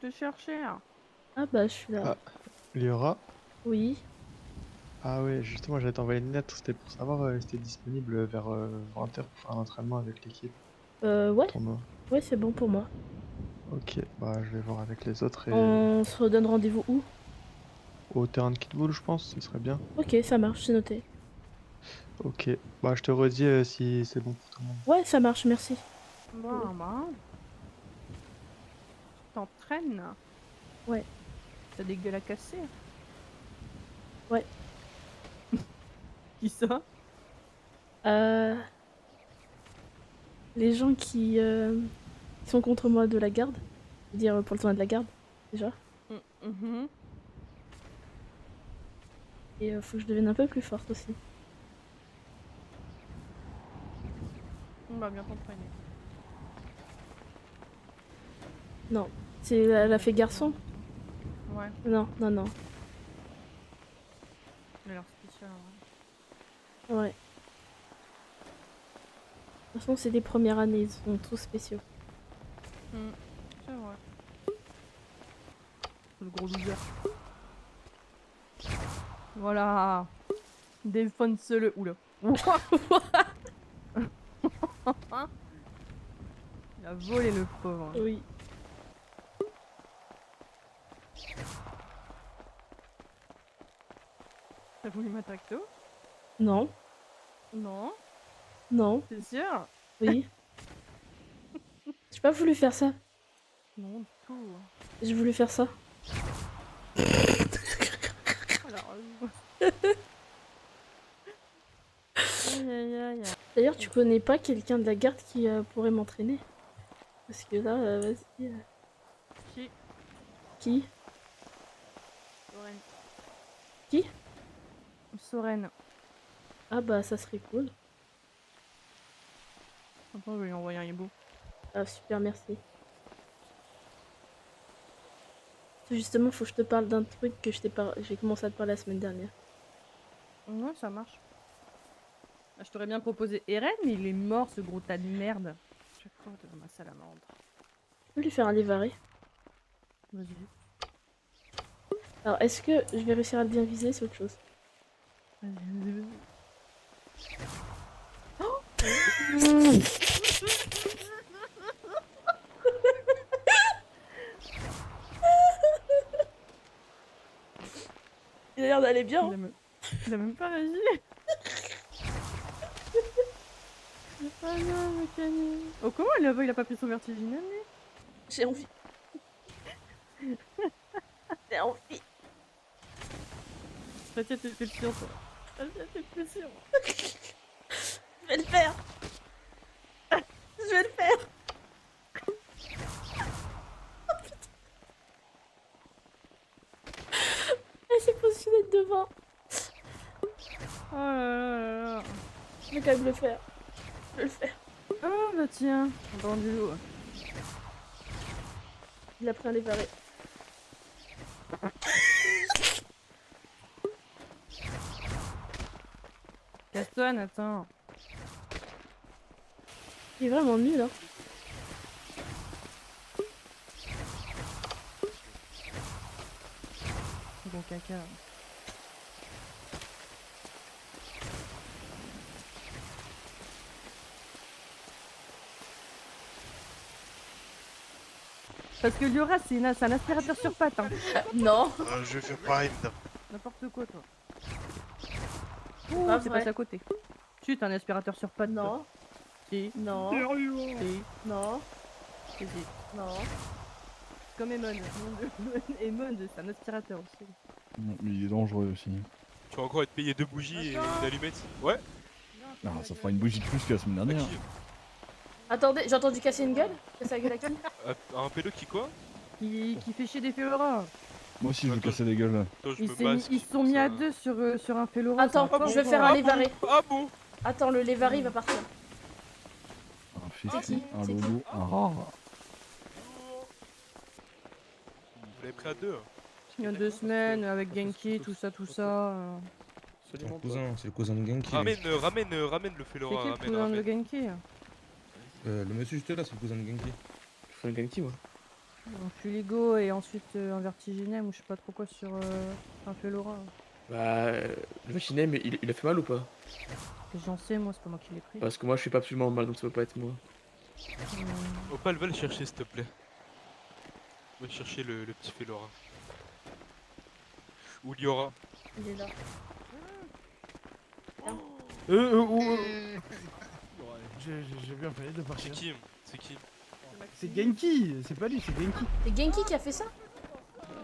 te cherchais. Ah bah je suis là. Ah, Liora? Oui. Ah ouais, justement, j'allais t'envoyer une lettre, c'était pour savoir si t'es disponible vers 20h pour faire un entraînement avec l'équipe. Ouais. Tournoi. Ouais, c'est bon pour moi. Ok, bah je vais voir avec les autres et On se redonne rendez-vous où? au terrain de Kidbull, je pense, ce serait bien. Ok, ça marche, c'est noté. Ok, bah je te redis si c'est bon pour tout le monde. Ouais, ça marche, merci. Bah. Tu t'entraînes. Ouais. T'as des gueules à casser. Ouais. Qui ça? Euh... Les gens qui sont contre moi de la garde. Je veux dire pour le tournoi de la garde, déjà. Mhm. Et faut que je devienne un peu plus forte aussi. On va bien t'entraîner. Non. Elle a fait garçon? Ouais, Non, non, non. elle a l'air spécial. Ouais. Ouais. De toute façon, c'est des premières années, ils sont tous spéciaux. C'est vrai. Le gros loser. Voilà. Défonce-le. Oula. Il a volé le pauvre. Oui. T'as voulu m'attaquer? Non. Non. Non. T'es sûr? Oui. J'ai pas voulu faire ça. Non, du tout. J'ai voulu faire ça. Alors, aïe aïe aïe. D'ailleurs, tu connais pas quelqu'un de la garde qui pourrait m'entraîner? Parce que là, vas-y. Qui? Qui? Soren. Qui? Soren. Ah bah ça serait cool. Attends, je vais lui envoyer un hibou. Ah super, merci. Justement, faut que je te parle d'un truc que j'ai commencé à te parler la semaine dernière. Ouais, ça marche. Je t'aurais bien proposé Eren, mais il est mort, ce gros tas de merde. Chaque fois devant ma salamandre. Je peux lui faire un lévaré. Vas-y. Alors, est-ce que je vais réussir à le bien viser? C'est autre chose. Vas-y. Il a l'air d'aller bien. Il a même pas réagi. Ah non, mais Camille. Oh, comment il a pas pris son vertigineux, lui? J'ai envie. J'ai envie. Retiens tes pulsions, toi. Retiens tes pulsions. Je vais le faire. Je vais le faire. Elle s'est positionnée devant. Oh là là là là. Je vais quand même le faire. Je vais le faire. Oh bah tiens, dans du loup. Il a pris un lévaré. Casse-toi, Nathan. Il est vraiment nul, hein. Bon caca. Parce que Liora, c'est un aspirateur sur pattes. Hein. Non. Je vais faire pareil, madame. N'importe quoi, toi. Pas C'est vrai. passé à côté. Tu t'es un aspirateur sur pattes. Non. Toi. Si. Non. Si. Non. Si, si. Non. Comme Emon. Emon, c'est un aspirateur aussi. Non, mais il est dangereux aussi. Tu vas encore être payé 2 bougies et une allumette? Ouais. Ah, ça fera une bougie de plus que la semaine À dernière. qui? Attendez, j'ai entendu casser une gueule. Casser la gueule à qui? Un pédo qui quoi? Qui fait chier des Félora. Moi aussi, je veux Attends, casser des gueules là. Attends, je Ils me masque. se sont mis à deux sur un Félora. Attends, c'est un je vais peu faire un fort. lévaré. Ah bon? Attends, le lévaré il va partir. Un C'est fétu, qui un C'est qui loulou, un rare. Vous l'avez pris à 2? Il y a 2 semaines avec Genki, tout ça, tout ça. C'est mon cousin, c'est le cousin de Genki. Ramène le C'est Félora, qui le ramène, cousin de ramène. Genki? Le monsieur juste là, c'est le cousin de Genki. Je fais le Genki, moi. Un Fuligo et ensuite un Vertiginem ou je sais pas trop quoi sur un Felora. Bah, le Machinem, il a fait mal ou pas? Que j'en sais, moi, c'est pas moi qui l'ai pris. Parce que moi, je fais pas absolument mal, donc ça peut pas être moi. Opal, va le chercher s'il te plaît. Va chercher le petit Felora. Ou Liora. Il est là. J'ai bien fait de C'est partir. qui? C'est qui? C'est Genki, c'est pas lui, c'est Genki. C'est Genki qui a fait ça?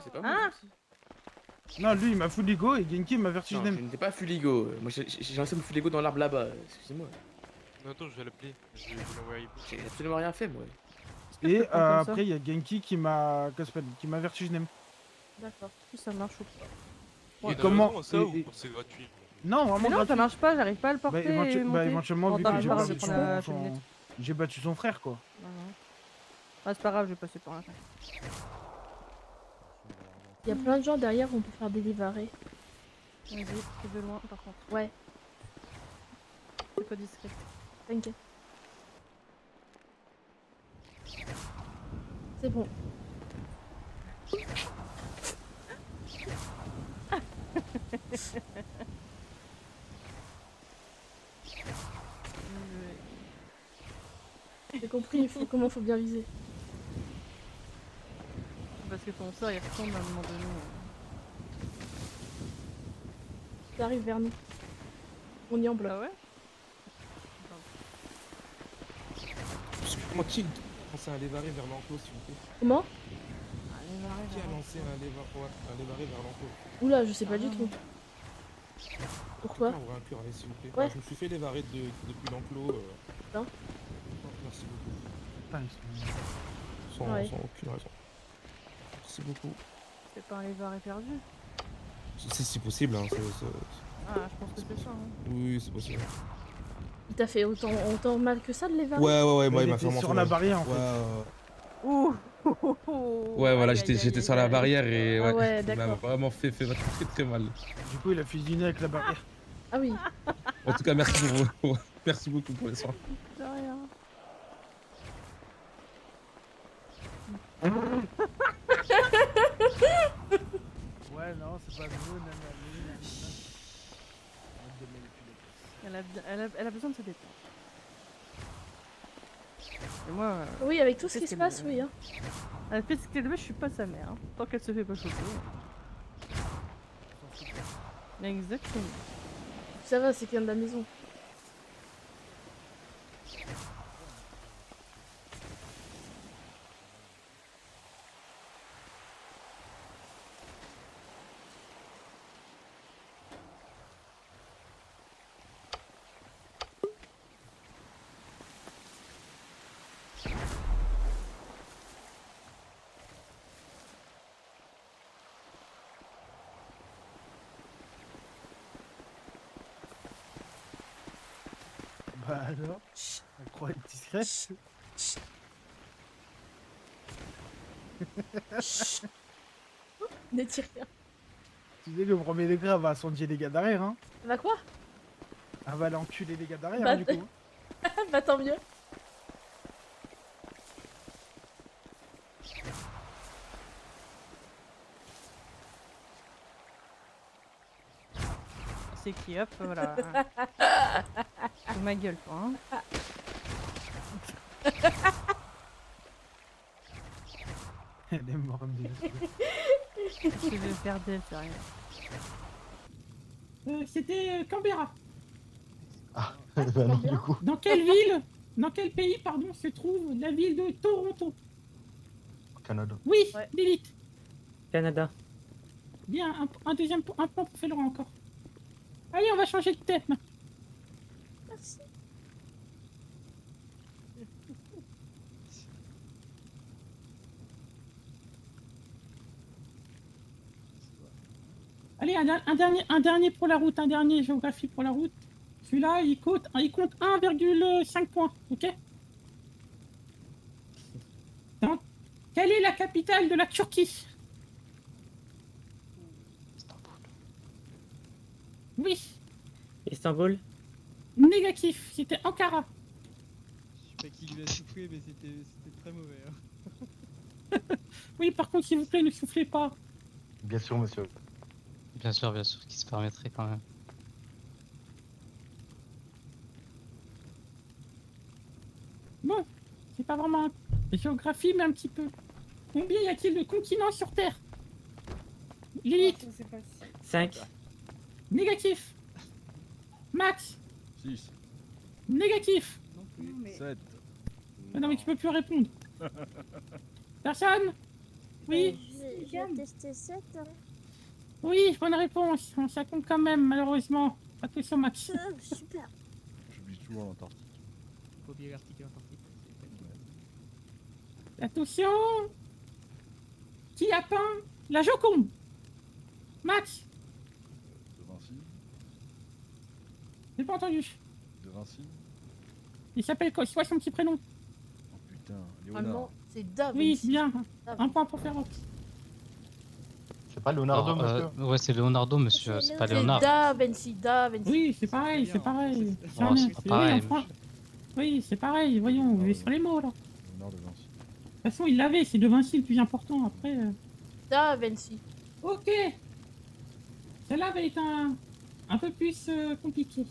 C'est pas moi. Ah ça. Non, lui il m'a Fuligo et Genki m'a Non, Vertiginem. je n'étais pas Fuligo. Moi, j'ai lancé mon Fuligo dans l'arbre là-bas. Excusez-moi. Non, attends, je vais l'appeler. Je vais l'envoyer. J'ai absolument rien fait, moi. Et comme ça. après il y a Genki qui m'a Vertiginem. D'accord. Si ça marche ou pas. Et Il a comment- raison, ça et- ou et- c'est gratuit? Non, Mais vraiment non, ça gratuit. marche pas, j'arrive pas à le Bah, porter. et monter. éventuellement, Bon, vu t'as que pas j'ai grave, battu je prends la son- cheminette. j'ai battu son frère quoi. Ah, non. Ah, c'est pas grave, je vais passer par là. Il y a plein de gens derrière, on peut faire des livarés. Vas-y, c'est de loin par contre. Ouais, C'est pas discret. t'inquiète. C'est bon. J'ai compris, comment faut bien viser. Parce que ton sort il retombe à un moment donné. Ça arrive vers nous. On y en bloc. Ah ouais Comment qui lancé un lévaré vers l'enclos, s'il vous plaît? Comment? Allez, va, Qui a arrive, lancé un lévaré vers l'enclos? Oula, je sais pas Ah, du non. tout. Pourquoi? On va un cœur, allez, s'il vous plaît. Ouais. Je me suis fait lévarer depuis l'enclos. Non. Merci beaucoup. Putain, ils sont- Sans, Ouais. sans aucune raison. Merci beaucoup. C'est pas un lévaré perdu. C'est possible, hein. Ah, je pense que c'est ça. Hein. Oui, c'est possible. Il t'a fait autant mal que ça de les varrer? Ouais, Mais il il m'a fait était vraiment sur fait la mal. barrière en Ouais, fait. Ouh Ouais, voilà, Aïe, aïe, j'étais aïe, sur aïe, la aïe. barrière et Ah ouais, ouais, il m'a d'accord. vraiment fait très très mal. Du coup il a fusionné avec la barrière. Ah oui. En tout cas, merci merci beaucoup pour les soins. De rien. Ouais non c'est pas nouveau, Elle a besoin de se détendre. Et moi, Oui, avec tout ce Qu'est-ce qui se qu'elle passe, me- oui. Hein. elle fait ce qu'elle veut, je suis pas sa mère. Hein. Tant qu'elle se fait pas choper. Exactement. Ça va, c'est quelqu'un de la maison. Bah alors, elle croit être discrète. Ne tire rien. Tu sais, le premier degré, elle va sondier les gars derrière, hein. Bah quoi? Elle va aller enculer les gars derrière, Bah, hein, du coup. Bah tant mieux. C'est qui, hop, voilà. Sous ma gueule, quoi. Hein. Elle est morte de Qu'est-ce que je vais faire d'elle, sérieux? C'était Canberra. Bah non, du coup. Dans quelle ville, dans quel pays, pardon, se trouve la ville de Toronto? Au Canada. Oui, Ouais. Lilith. Canada. Bien, un deuxième point, un point pour Felora encore. Allez, on va changer de thème. Merci. Allez, un dernier pour la route, un dernier géographie pour la route. Celui-là, il compte 1,5 points, ok? Donc, quelle est la capitale de la Turquie? Oui, Istanbul. négatif, c'était Ankara. Je sais pas qui lui a soufflé, mais c'était très mauvais. Hein. Oui, par contre, s'il vous plaît, ne soufflez pas. Bien sûr, monsieur. Bien sûr, qui se permettrait quand même. Bon, c'est pas vraiment géographie, mais un petit peu. Combien y a-t-il de continents sur Terre? Lilith, 5. négatif. Max, 6, négatif. 7. Ah non, mais tu peux plus répondre. Personne? Oui, J'ai testé 7. oui, bonne réponse. Ça compte quand même, malheureusement. Attention, Max. Super. J'oublie toujours l'Antarctique. Faut oublier l'Arctique et l'Antarctique. Attention. Qui a peint la Joconde? Max, De Vinci. j'ai pas entendu. De Vinci. Il s'appelle quoi? C'est quoi son petit prénom? Oh putain, Allemand, Léonard. c'est Da Oui, Vinci. bien. Da Un point pour Ferro. C'est pas Leonardo, monsieur. Ouais, c'est Leonardo, monsieur, c'est pas C'est Léonard. Da Vinci, Da Vinci. Oui, c'est pareil, c'est pareil. Oh, c'est pas pareil, Oui, en France- oui, c'est pareil, voyons, on est sur les mots là. De Léonard de Vinci. toute façon, il l'avait, c'est De Vinci le plus important. Après. Da Vinci. Ok. Celle-là va être un peu plus compliqué.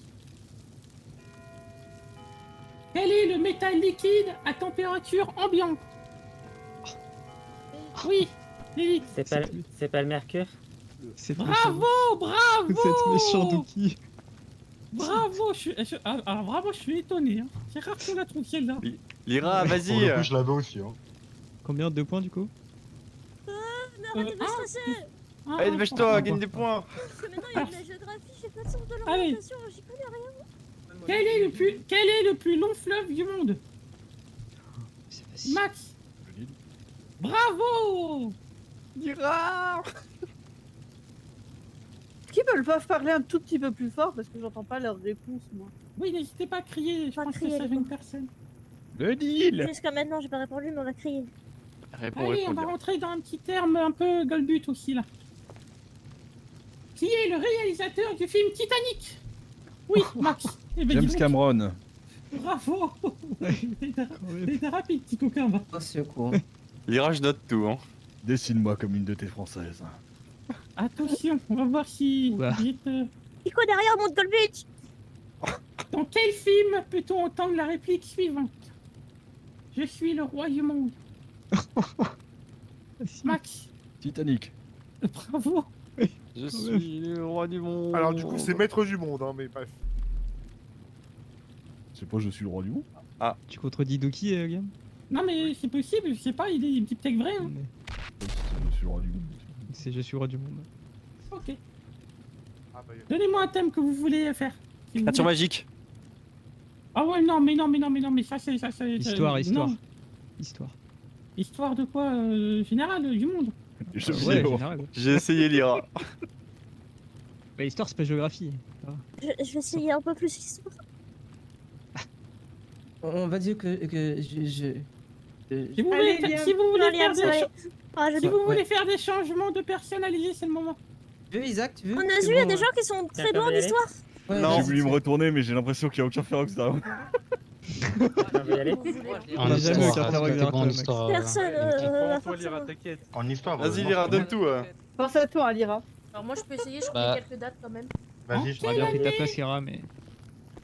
Quel est le métal liquide à température ambiante? Oui, Lily. C'est pas le mercure? Bravo, bravo. Vous êtes méchant, Douki. Bravo, alors vraiment, je suis étonné. Hein. C'est rare qu'on la trouve celle-là. Lyra, Pour vas-y. le coup, je l'avais aussi. Hein. Combien de points du coup? Mais arrêtez de me stresser. Allez, dépêche-toi, gagne des points. Parce que maintenant il y a de la géographie, j'ai pas de sens de Allez. l'orientation, j'y connais rien. Quel est le plus long fleuve du monde? Max. Le Nil. Bravo. Lyra. Qui peuvent parler un tout petit peu plus fort parce que j'entends pas leurs réponses, moi. Oui, n'hésitez pas à crier, je Pas pense que crier, ça les gêne gars. personne. Le Nil. Jusqu'à maintenant, j'ai pas répondu, mais on a crié. Réponds, Allez, on va rentrer dans un petit terme un peu golbut aussi là. Qui est le réalisateur du film Titanic? Oui, Max. Eh ben, dis James donc, Cameron. Bravo. T'es rapide, petit coquin, va. Lyra, je note tout, hein. Dessine-moi comme une de tes françaises. Attention, on va voir si... Oula. il est, Nico derrière, monte Golbit. Dans quel film peut-on entendre la réplique suivante? Je suis le roi du monde. Max, Titanic. bravo. Je suis le roi du monde. Alors du coup c'est maître du monde, hein, mais bref. C'est pas je suis le roi du monde. Tu contredis Douki, Game? Non mais c'est possible, je sais pas, il est peut-être vrai. Hein. C'est je suis le roi du monde. C'est je suis le roi du monde. Ok. Ah bah, Donnez-moi un thème que vous voulez faire. si vous Nature voulez. magique. Ah ouais, non, mais ça c'est... Histoire. non. Histoire. Histoire de quoi générale, du monde. Les jeux Ouais, vidéo. général. J'ai essayé Lyra. Bah, histoire, c'est pas géographie. Je vais essayer un peu plus histoire. On va dire que Si vous voulez, si vous voulez faire des... Ah, je Si vous voulez faire des changements de personnalité, c'est le moment. Tu veux, Isaac, tu veux? On a vu, il y a des gens qui sont très doués en histoire. Non. J'ai voulu me retourner, mais j'ai l'impression qu'il y a aucun Ferox là. On va y aller. On a jamais eu qu'un Ferox derrière toi, Max. Personne va toi Lyra, forcément. t'inquiète. En histoire. Vas-y, vraiment, Lyra, c'est donne bon. tout. Pense à toi, Lyra. Alors moi je peux essayer, je Bah. connais quelques dates quand même. Vas-y, je Ok. Bien pris ta place, Lyra, mais.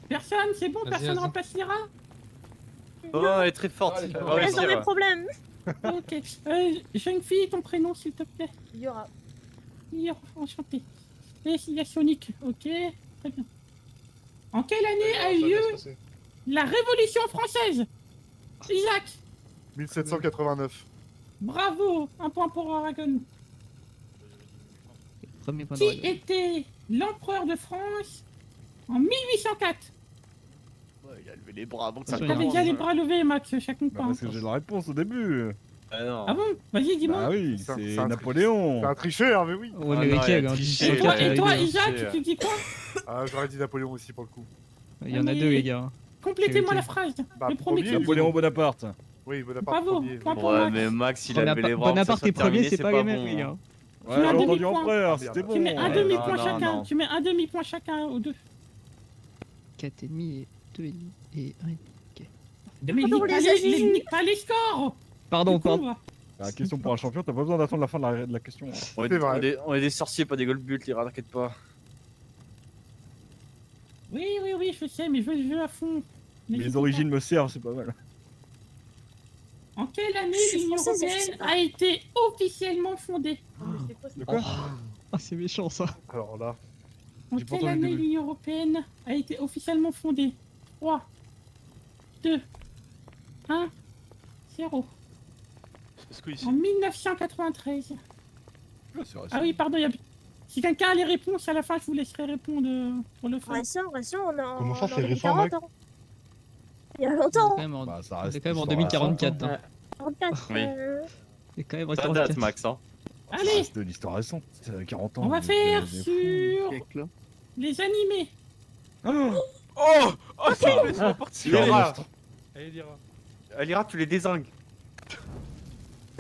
Personne, c'est bon, Vas-y, personne vas-y. remplace Lyra. Oh, elle est très forte. Allez, Ah ouais, Reste dans mes Lyra. problèmes. Ok. Jeune fille, ton prénom s'il te plaît. Il y aura. Hier, enchanté. Et il y a Sonic, ok, très bien. En quelle année a eu lieu la Révolution française? Isaac, 1789. bravo, un point pour Aragon. Premier point de Qui règle. était l'empereur de France en 1804? Ouais, il a levé les bras avant que ça T'avais commence. déjà les bras levés, Max, chacun Bah, pas. parce que j'ai la réponse au début. Ah non. Ah bon? Vas-y, dis-moi. Bah oui, C'est un- c'est c'est un Napoléon. C'est un tricheur, mais oui. Ouais, Ah mais non, lequel il a hein, triché, dis- Et toi, lequel, et toi, les deux, Isaac, c'est, tu dis quoi? Ah, j'aurais dit Napoléon aussi pour le coup. Il y en a Mais- deux, les gars. Complétez-moi Quel la était phrase. Bah, Le premier premier, qui... Napoléon Bonaparte. Oui, Bonaparte Bravo, premier. point pour Ouais, Max. mais Max, il a levé les bras. Bonaparte est premier, c'est pas les mêmes, les hein. gars. Ouais, Tu mets un j'ai entendu demi-point. en frère, Ah, c'était merde. bon. Tu mets un Ouais, demi-point non, chacun. non. Tu mets un demi-point chacun aux deux. 4,5 et 2,5 et 1. Mais lis vous pas les les, avez vus? lis pas les scores. Pardon, Du coup, pardon. La question pour un champion, t'as pas besoin d'attendre la fin de la question. Hein. On est des sorciers, pas des gold-buts, Lyra, t'inquiète pas. Oui, je sais, mais je veux le jeu à fond. Les origines me servent, c'est pas mal. En quelle année Je suis l'Union française, je sais européenne pas. a été officiellement fondée? De quoi? Ah, c'est méchant ça. Alors là, En J'ai pas quelle entendu le année début. l'Union européenne a été officiellement fondée? 3, 2, 1, 0. Est-ce que ici En 1993. C'est vrai, Ah oui, pardon, si quelqu'un a les réponses, à la fin, je vous laisserai répondre pour le fun. Récent, on a. Comment ça, on c'est a eu récent, 40 mec? ans. Il y a longtemps. Bah, ça On reste est quand même en sur 2044. Hein. 44. Oui. C'est quand même Ça resté date, Max, hein. Ça Allez, reste de l'histoire récente. 40 ans. on va vous faire êtes des sur Siècle, là. les animés. fous. Oh, ça, mais c'est Ah, parti. Lyra, allez, Lyra. Lyra, tu les désingues.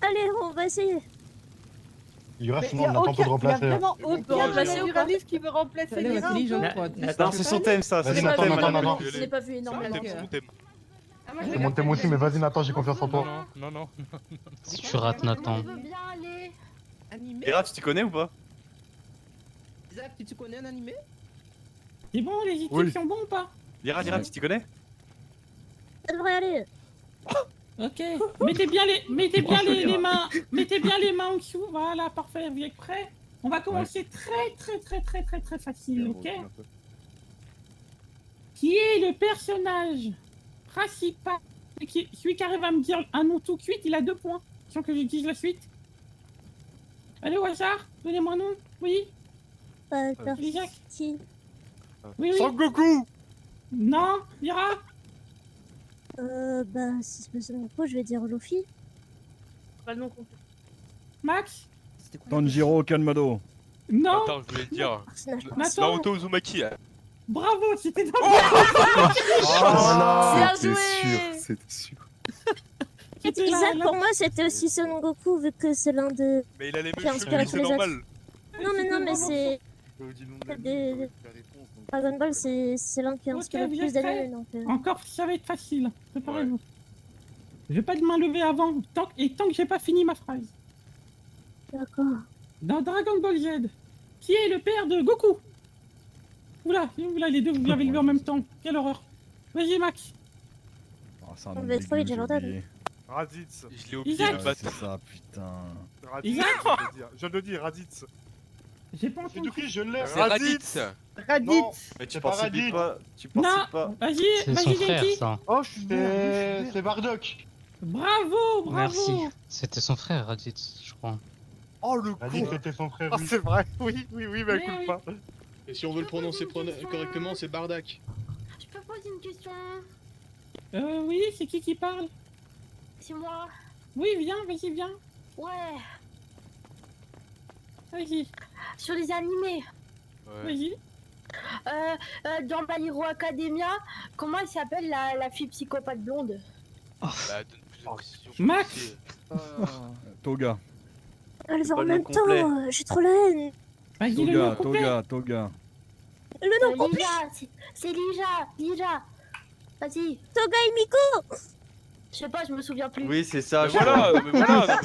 Allez, on va essayer. Lyra, sinon on n'a pas on peut le remplacer. Il y a vraiment On peut aucun remplacer ou pas journaliste qui veut remplacer Elle est Lyra, intelligente, quoi. Non, c'est son thème, ça. Vas-y, C'est son Nathan, thème. Nathan, madame. Nathan. Je n'ai pas vu énormément. C'est mon thème. Ah, moi, je C'est l'ai mon pas thème fait. aussi, mais vas-y Nathan, j'ai confiance en toi. Non. Si tu rates Nathan. Je veux bien aller. Animé. Lyra, tu t'y connais ou pas? Isaac, tu connais un animé? C'est bon, les équipes Oui. sont bons ou pas? Lyra, tu t'y connais? Ça devrait aller. Ok. Mettez bien les mains. Mettez bien les mains en dessous. Voilà, parfait. Vous êtes prêts? On va commencer très facile, ok? Qui est le personnage principal? Celui qui arrive à me dire un nom tout cuit, il a 2 points. Sans que j'utilise la suite. Allez, au hasard, donnez-moi un nom. Oui? Isaac? Qui? Oui. Sangoku. Non? Lyra? Bah, si c'est pas ça, je vais dire Luffy. Pas le nom complet. Max? Tanjiro Kanmado. Non? Attends, je voulais te dire. Personnage Nathan? Naruto Uzumaki. Là. Bravo, c'était dans Bien joué. C'était sûr. C'était Isaac, là. pour moi, c'était aussi Son Goku, vu que c'est l'un de. Mais il a les Qui mêmes inspire cheveux, c'est tous les autres. normal. Non, mais c'est. Dragon Ball, c'est l'un qui Ok, inspire le vous plus êtes d'animés, prêts? donc. Encore, ça va être facile. Préparez-vous. Je vais pas de main levée avant, tant que j'ai pas fini ma phrase. D'accord. Dans Dragon Ball Z, qui est le père de Goku? Oula, les deux, vous l'avez levé en même temps. Quelle horreur. Vas-y, Max. Ah, c'est un On nom va être folie, dégueu, j'ai j'ai l'entendre. oublié. Raditz. Je l'ai oublié, Isaac. le Ouais, bâtard. c'est ça, putain. Raditz, Isaac. je viens de le dire, Raditz. J'ai pas entendu. je l'ai. C'est Raditz. Raditz. Mais tu C'est pas participes Raditz. pas. Tu Non, participes pas. vas-y, C'est son frère, Genki. ça. Oh, c'est Bardock. Bravo. Merci. C'était son frère, Raditz, je crois. Oh le A dit con. que c'était son frère. Ah oui. c'est vrai, oui, mais Oui, écoute oui. pas. Et si on veut le prononcer correctement, c'est Bardak. Je peux poser une question? Oui, c'est qui parle? C'est moi. Oui, viens, vas-y, viens. Ouais. Vas-y, Sur les animés. Ouais. vas-y. Dans My Hero Academia, comment elle s'appelle la fille psychopathe blonde? Bah, donne plus de précision. Max. Toga. Elle va Pas en le nom même complet. temps, j'ai trop la haine. Vas-y, le nom complet. Toga. Le nom complet. Lija, c'est Lija. Vas-y. Toga et Miko. Je sais pas, je me souviens plus. Oui, c'est ça. Mais voilà, mais voilà.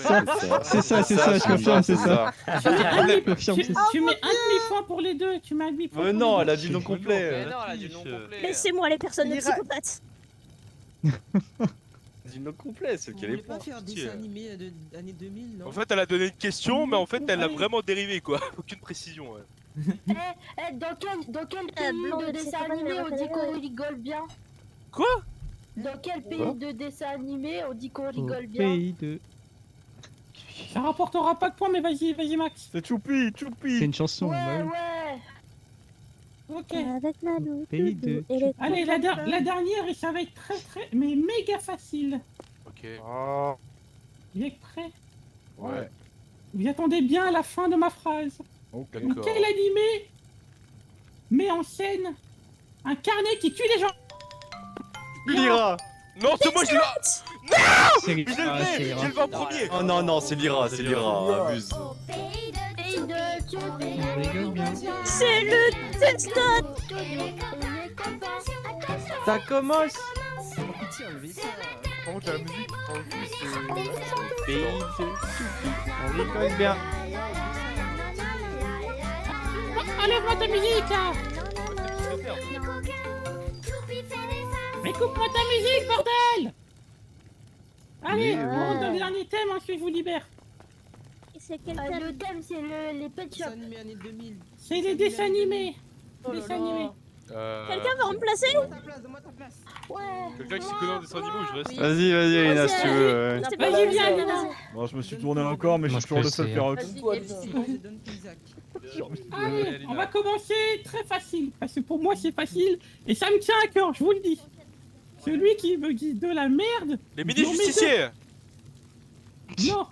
C'est ça, je confirme, c'est ça. Tu mets un demi- confirme, tu- c'est tu mets un demi-point pour les deux. Tu mets un demi-point. Mais pour non, les elle deux. a dit nom complet. Mais non, elle a dit nom complet. Laissez-moi les personnes de Lyra- psychopathes. Dis nom complet, c'est Vous qu'elle voulez est pas faire dessin animé de l'année 2000, non? En fait, elle a donné une question, mais en fait, elle a vraiment dérivé, quoi. Aucune précision, ouais. Dans quel pays blonde de de dessin psychopathe, animé elle on dit va qu'on faire- rigole bien? Quoi? Dans quel pays de dessin animé on dit qu'on rigole bien? de... Ça rapportera pas de points, mais vas-y, Max. C'est Choupi. C'est une chanson, Ouais, ouais. Ok. Avec la loupe. Pays de- Et les Allez, la dernière, et ça va être très, mais méga facile. Ok. Oh, Vous êtes prêts? Ouais. Vous attendez bien à la fin de ma phrase. Ok. D'accord. Quel animé met en scène un carnet qui tue les gens? Lyra. Non, c'est moi, je l'ai. C'est Je l'ai levé, j'ai levé en premier. Oh non, c'est Lyra, abuse. Pays de rigole bien. C'est le texte. Ça commence. Par contre, la musique, en plus, On rigole bien. Enlève-moi ta musique là. Mais coupe-moi ta musique, bordel. Allez, Mais on rentre dans le dernier thème, ensuite je vous libère. C'est quel thème Le thème, c'est les pet shops. C'est les dessins animés. Oh là Dessins là. animés. Quelqu'un va remplacer Ouais. Quelqu'un qui s'y connaît en dessin animé ou je reste? Vas-y, Alina, si tu veux. Vas-y, viens, Alina. Bon, je me suis tourné encore, mais je Moi, suis je toujours peux le seul essayer. Ferox. Allez, on va commencer très facile. Parce que pour moi, c'est facile. Et ça me tient à cœur, je vous le dis. Celui qui me dit de la merde. Les mini-justiciers! Non.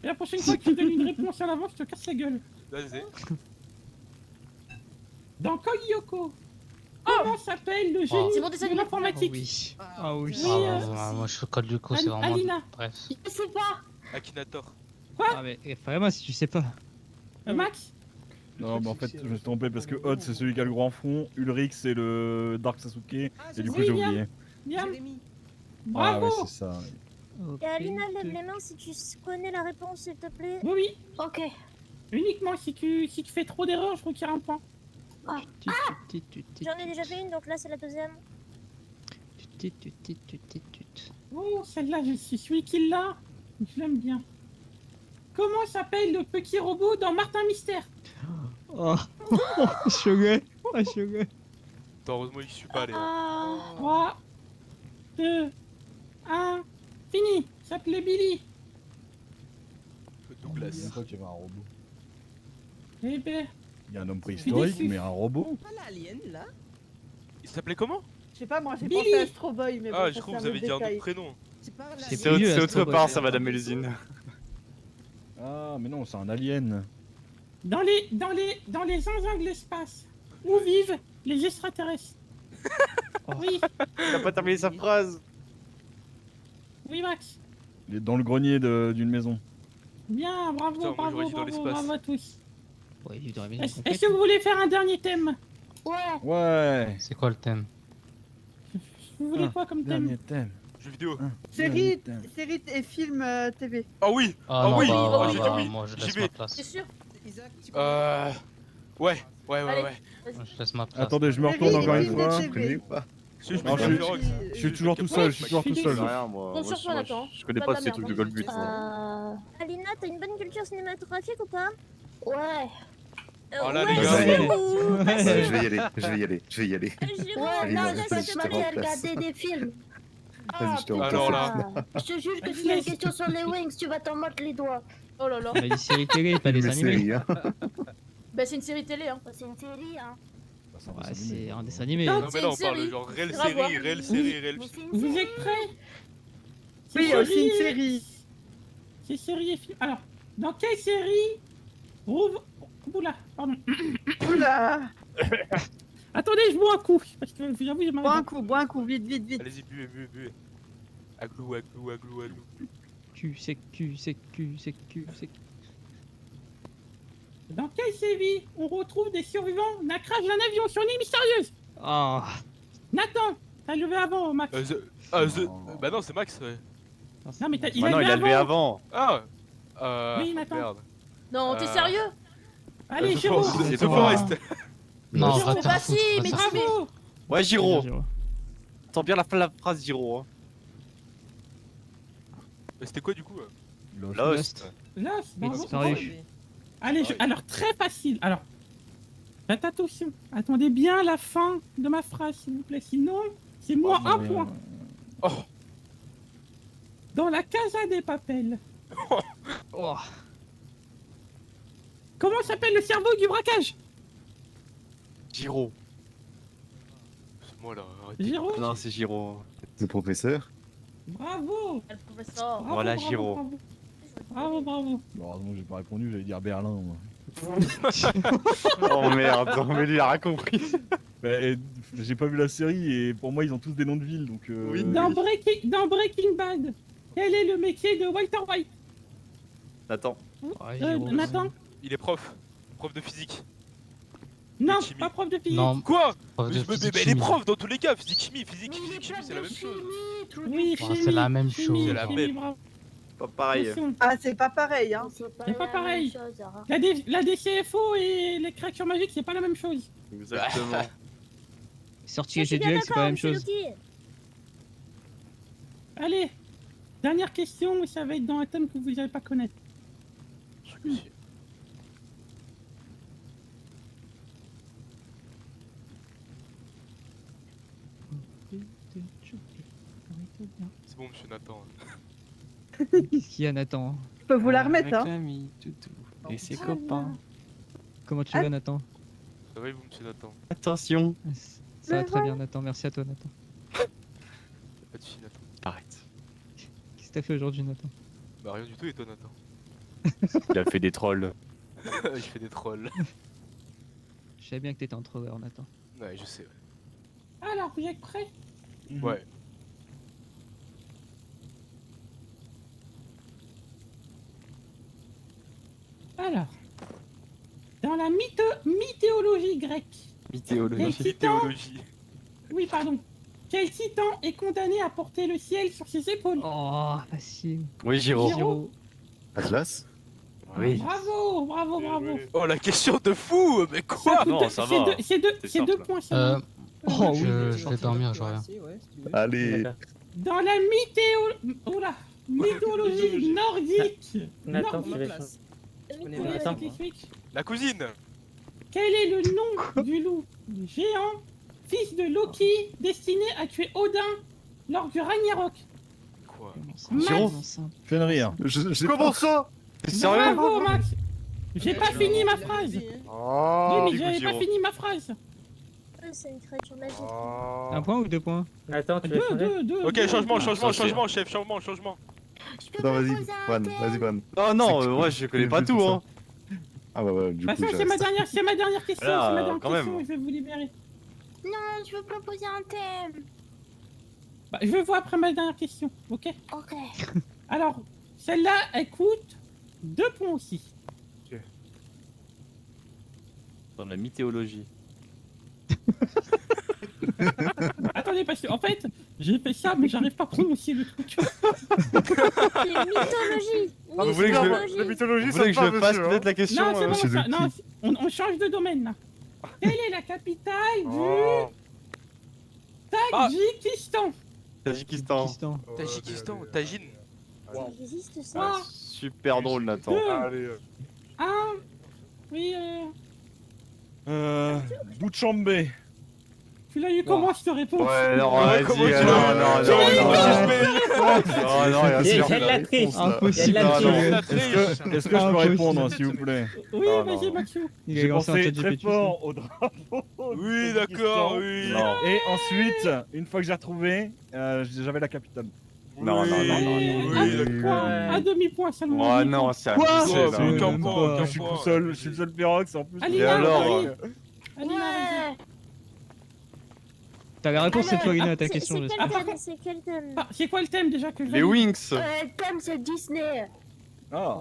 Et la prochaine fois que tu donnes une réponse à l'avance, je te casse la gueule. Vas-y. Dans Kogyoko, comment s'appelle le génie C'est mon dessin de animé. l'informatique? Oui. Ah oui. Moi je suis code du coup, c'est vraiment. Alina. Bref. Je sais pas. Akinator. Ah mais vraiment si tu sais pas. Max? Non, mais en fait, je me suis trompé parce que Odd c'est celui qui a le grand front, Ulrich c'est le Dark Sasuke, et du coup j'ai oublié. Bien. Ah Bravo. ouais, c'est ça. Et Alina, lève les mains si tu connais la réponse, s'il te plaît. Oui, oui. Ok. Uniquement si tu fais trop d'erreurs, je retire un point. J'en ai déjà fait une, donc là, c'est la deuxième. Oh, celle-là, je suis celui qui l'a. Je l'aime bien. Comment s'appelle le petit robot dans Martin Mystère? Oh, Shogun. Oh, Shogun. Attends, heureusement que je suis pas allé. 3, 2, 1, fini. Il s'appelait Billy. Douglas. Je crois qu'il y avait un robot. Eh ben, Il y a un homme préhistorique, déçu. mais un robot. Pas l'alien là. Il s'appelait comment? Je sais pas, moi j'ai Billy. pensé à Astro Boy, mais bon, Ah, ça, je trouve c'est que vous avez dit un détail. autre prénom. C'est pas C'est l'alien. c'est autre part, ça, madame Mélusine. Ah, mais non, c'est un alien. dans les zinzins de l'espace, où vivent les extraterrestres? Oui, Il a pas terminé sa phrase. oui, Max. Il est dans le grenier d'une maison. Bien, bravo, Putain, moi, bravo, j'aurais dit dans bravo, l'espace. bravo à tous. Ouais, il devrait bien. Est-ce que vous voulez faire un dernier thème? Ouais. Ouais. C'est quoi le thème? Vous voulez quoi comme thème? Dernier thème. Jeux vidéo. Série et film TV. Ah oui! Ah Ah non, oui. bah, Ah, ouais, j'ai bah, dit oui. moi je J'y laisse vais. ma place. C'est sûr? Isaac, tu Ouais, Allez. ouais. Moi, je laisse ma place. Attendez, je me Série retourne encore et une film fois. TV. Si, je Non, peux je dire suis- Ferox. Je suis toujours tout seul, je suis toujours tout seul. Rien, moi. Compte sur toi, Nathan. Je connais Pas pas de ces la trucs de merde, Golbut. Alina, t'as une bonne culture cinématographique ou pas? Ouais. Oh là, ouais, les c'est gars. où Ouais, Pas je sûr. vais y aller, je vais y aller, je vais y aller. Ouais, Alina, non, vas-y, laisse-moi je te te remplace. regarder des films. Vas-y, je te putain. Alors là. Je te jure que si y a une question sur les Wings, tu vas t'en mordre les doigts. Oh là là. On a des séries télé, pas des Mes animés. séries, hein. Bah, c'est une série télé, hein. Bah, c'est une série, hein. Bah, c'est un Ouais, dessin animé. c'est un dessin animé. Non, Non, c'est mais là, une on parle série. genre réelle C'est à voir. série, réelle série, réelle Mais c'est une Vous série. êtes prêts? Oui, C'est aussi une série. C'est série et film. Alors, dans quelle série Oula, pardon. Oula. Attendez, je bois un coup. Parce que j'avoue, j'ai mal. Bois un coup, vite, vite, vite. Allez-y, buvez. Aglou. Q, c'est Q, c'est Q, c'est Q, c'est Q. Dans quelle série on retrouve des survivants d'un crash d'un avion sur une île mystérieuse? Ah. Nathan, t'as levé avant, Max. Bah non, c'est Max, ouais. Non, mais Bah non, il a levé avant. Ah Oui, Nathan. Merde. Non, t'es sérieux? Allez, The Giro. Forest. c'est The bon. Forest. Non, Giro, va te bah faire si, foutre, va mais te faire foutre. Bravo. Ouais, Giro. Giro. Attends bien la phrase, Giro. hein. Mais c'était quoi du coup? Lost. Lost, bravo. Disparu. Allez, alors très facile. Alors, faites attention. Attendez bien la fin de ma phrase, s'il vous plaît. Sinon, c'est moi un point. Oh. Dans la Casa des Papel, Oh. comment s'appelle le cerveau du braquage? Giro. C'est moi là, arrêtez. Giro. Non, c'est Giro. Le professeur. Bravo. Le professeur. Bravo, Voilà, bravo, Giro. Bravo, bravo. bravo. Heureusement, j'ai pas répondu, j'allais dire Berlin. Moi. Oh merde, non, mais lui il a rien compris. Bah, j'ai pas vu la série et pour moi, ils ont tous des noms de villes donc. Oui. Dans Breaking Bad, quel est le métier de Walter White? Attends. Ouais, Giro. Nathan? Il est prof de physique. Non, chimie. pas prof de physique. Non. Quoi? Prof Mais de je me physique, mais les chimie. profs dans tous les cas, physique, chimie, physique, chimie, c'est la même chose. Oui, Ouais, chimie. c'est la même chimie, chose. C'est la chimie, même. bravo. Pas pareil. Attention. Ah, c'est pas pareil, hein. C'est pas pareil. La DCFO et les créatures magiques, c'est pas la même chose. Exactement. Sortir les duels, c'est pas la même chose. Allez, dernière question, ça va être dans un thème que vous n'allez pas connaître. C'est bon, monsieur Nathan. Qu'est-ce qu'il y a, Nathan? Je peux vous la remettre, hein. Camille, Toutou et ses copains. Comment tu vas, Nathan? Ça va et vous, monsieur Nathan? Attention. Ça va très bien, Nathan. Merci à toi, Nathan. Pas de fille, Nathan. Arrête. Qu'est-ce que t'as fait aujourd'hui, Nathan? Bah rien du tout, et toi, Nathan? Il a fait des trolls. Il fait des trolls. Je savais bien que t'étais en troller, Nathan. Ouais, je sais. Alors, vous êtes prêts? Ouais. Alors, dans la mythologie grecque, Mythologie. quel titan... Théologie. Oui, pardon. Quel titan est condamné à porter le ciel sur ses épaules? Oh, facile. Oui, Giro. Giro. Atlas. Bravo, bravo, bravo. Oh, la question de fou! Mais quoi? Non, ça va. C'est deux points seulement. Oh, oui. Je vais dormir, je reviens. Allez. Dans la mythologie nordique. Nathan, nordique. La cousine! Quel est le nom du loup géant, fils de Loki, destiné à tuer Odin lors du Ragnarok? Quoi? Giro. Fenrir. Comment ça? T'es sérieux? Bravo, Max. J'ai pas fini ma phrase. Oh, Oui, mais j'avais pas fini ma phrase. C'est une créature magique. Un point ou deux points? Attends, tu veux changer Deux. Ok, changement, chef, changement. Non, vas-y, vas-y, Van. Non, non, ouais, je connais pas tout, hein. Ah, ouais, du De coup, toute façon, c'est ma dernière question. Là, C'est ma dernière quand question. même. Je vais vous libérer. Non, je veux proposer un thème. Bah, je vais voir après ma dernière question, ok? Ok. Alors, celle-là, elle coûte 2 points aussi. Dans la mythologie. Attendez, parce que en fait, j'ai fait ça, mais j'arrive pas à prononcer le truc. C'est mythologie. Ah, vous voulez que je, vous voulez que je fasse peut-être la question Non, c'est bon, c'est de ça, qui non, on change de domaine là. Quelle est la capitale du Tadjikistan? Tadjikistan. Tadjikistan, Tajin. Ça existe ça? Ah, Super drôle, Nathan. Deux. Un. Oui, Douchambé. tu l'as eu comment cette réponse? Ouais, non, vas-y, non, Impossible. Est-ce que je peux répondre, s'il vous plaît? Oui, vas-y, Maxou. Il a J'ai lancé un pensé chat très GPT. fort au drapeau. Oui, d'accord, oui. Et ensuite, une fois que j'ai retrouvé, j'avais la capitale. Non, non, non, non, Un demi-point seulement. Oh non, c'est Quoi? abusé, là. Aucun point, Je suis tout seul, je suis le seul Pyrox en plus. Allez, Et alors Alina, vas-y. T'as la réponse cette fois, Lina, à ta C'est question. quel j'espère. thème? C'est quel thème? Ah, c'est quoi le thème déjà que je Les valide? Winx. Le thème c'est Disney. Ah.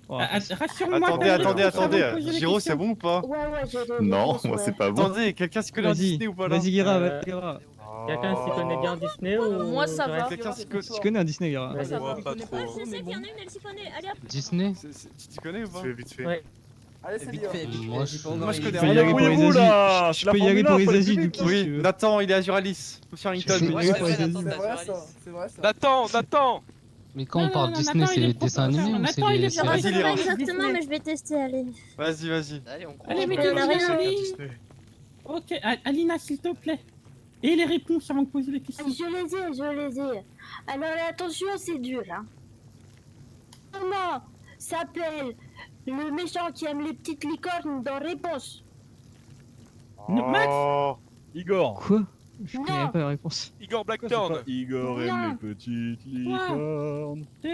Oh, Rassure-moi. Attendez, attendez. Giro, c'est bon ou pas? Ouais, j'ai Non, moi c'est pas bon. Attendez, quelqu'un s'y connaît en Vas-y, Disney ou pas là? vas-y, Guira, vas-y, Guira. Quelqu'un s'y connaît bien en Disney ou... Moi, ça va. Quelqu'un s'y connaît? Tu connais un Disney, Guira? Vas-y. Moi, pas trop. Je sais qu'il y en a une, elle s'y connaît. Allez hop. Disney? Tu t'y connais ou pas? Vite fait. Ouais. Allez, c'est Vite fait. Moi, je Moi je Je connais peux y rien. aller pour les Débrouillez-vous, là, Asies. c'est Je la peux y aller Formule pour 1, les faut les Asies, plus du vite. coup. si tu Oui, veux. Nathan, il est Azuralis. Ou Sherrington. Je peux y aller pour les Asies. C'est vrai ça, c'est vrai ça. Nathan! Mais quand on Non, parle non, Disney, Nathan, c'est il est les trop dessins fort. animés ou c'est Nathan, il les est Je fort. séries? Vas-y, sais pas Léa. exactement, mais je vais tester, allez. Vas-y. Allez, mettez On a rien en dit. ligne. Ok, Alina, s'il te plaît. Et les réponses avant de poser les questions. Je les ai. Alors attention, c'est dur. Hein. Comment s'appelle le méchant qui aime les petites licornes dans Réponse? Max. Igor. Quoi? Je Non. connais pas la réponse. Igor Blackthorn. Igor Non. aime les petites licornes. 2,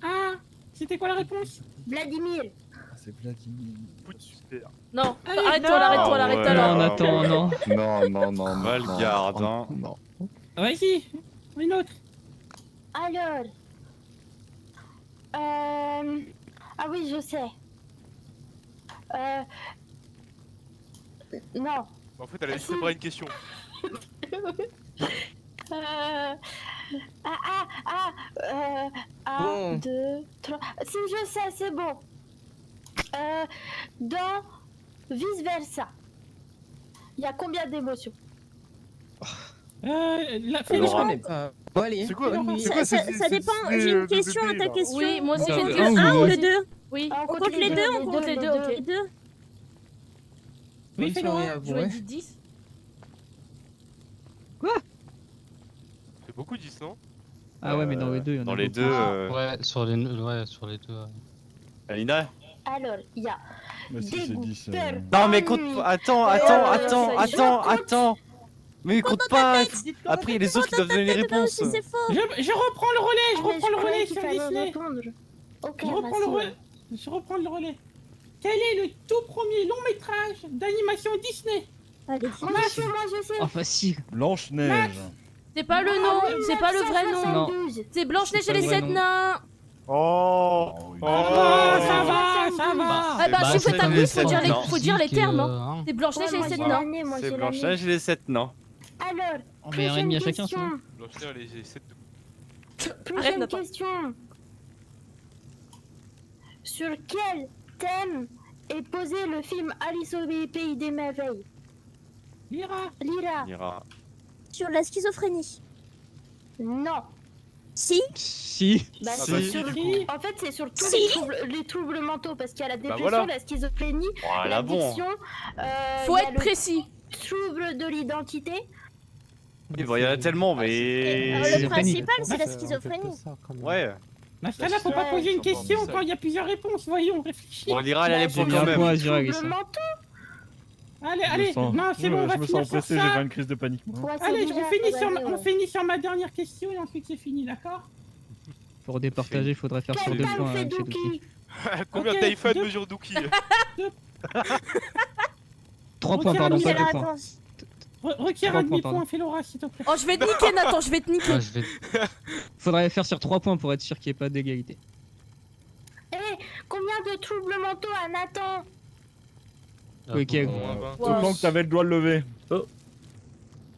1. C'était quoi la réponse? Vladimir. Ah, c'est Vladimir. Super. Non, Allez, arrête-toi, non. arrête-toi, Ah arrête-toi ouais. là. Non, Nathan, non. Non. Valgarde, hein. Non. Vas-y, une autre. Alors. Ah oui, je sais. Non. En fait, elle a juste préparé une question. Un, deux, trois. Si je sais, c'est bon. Dans vice versa, il y a combien d'émotions? Bon, allez. C'est quoi Ça dépend, j'ai une question à ta question. Oui, moi aussi, On j'ai une compte question. le 1 ou le 2? Oui. On compte les deux, on compte les deux, ok. Les deux. Oui, fais-le. J'aurais dit 10. C'est beaucoup 10, non? Ah ouais, mais dans les deux, il y en a Dans les beaucoup. deux. Ouais, sur les deux. Alina. Alors, il y a Mais si c'est 10. Non, mais compte. Attends. Mais compte pas. Après, les autres qui doivent donner les réponses. Je reprends le relais, je reprends le relais sur Disney. Je reprends le relais. Quel est le tout premier long métrage d'animation Disney? Allez, moi je sais. Oh, facile. Blanche-Neige. C'est pas le nom, c'est pas le vrai nom. Non. C'est Blanche-Neige C'est et pas les le vrai 7 nom. nains. Oh. Ça va. Ah bah, si vous faites un quiz, faut dire les termes. Hein. hein. C'est Blanche-Neige et les 7 nains. C'est Blanche-Neige et les 7 nains. Alors, On met un et demi à chacun, question. Blanche-Neige, elle est 7 de... Prochaine Arrête, question. Sur quel thème est posé le film Alice au pays des merveilles? Lyra. Ira. sur la schizophrénie. Non. Si. Si. Bah, Si. c'est sur... En fait, c'est sur tous les troubles mentaux parce qu'il y a la dépression, voilà. la schizophrénie, Voilà, bon. l'addiction. Faut il y a être le précis. trouble de l'identité. Oui, bon, il y en a tellement, mais. Le Schizophrénie. principal, c'est la schizophrénie. Ouais. Dans ce cas-là, faut pas poser une question ça. quand il y a plusieurs réponses. Voyons, réfléchis. Bon, Lyra, elle a les J'ai points mis quand un même. point à Zira, Troubles ça. mentaux. Allez, non, c'est bon, on va Je me finir sens sur pressé, j'ai fait ça. une crise de panique. Moi. Ouais, c'est Allez, déjà, on finit sur ma dernière question et ensuite c'est fini, d'accord? Pour départager, il faudrait faire sur deux Quelqu'un points. fait avec ces Dookie. Combien Ok, d'iPhone deux- mesure Dookie? 3 points, Retire pardon, la pas C'est la 2 points. réponse. Retire Trois un points, demi-point, pardon. fais Laura, s'il te plaît. Oh, je vais te niquer, Nathan, je vais te niquer. Ouais, je vais... Faudrait faire sur 3 points pour être sûr qu'il n'y ait pas d'égalité. Eh, combien de troubles mentaux à Nathan? Ok. Tout le long que t'avais le doigt levé. Il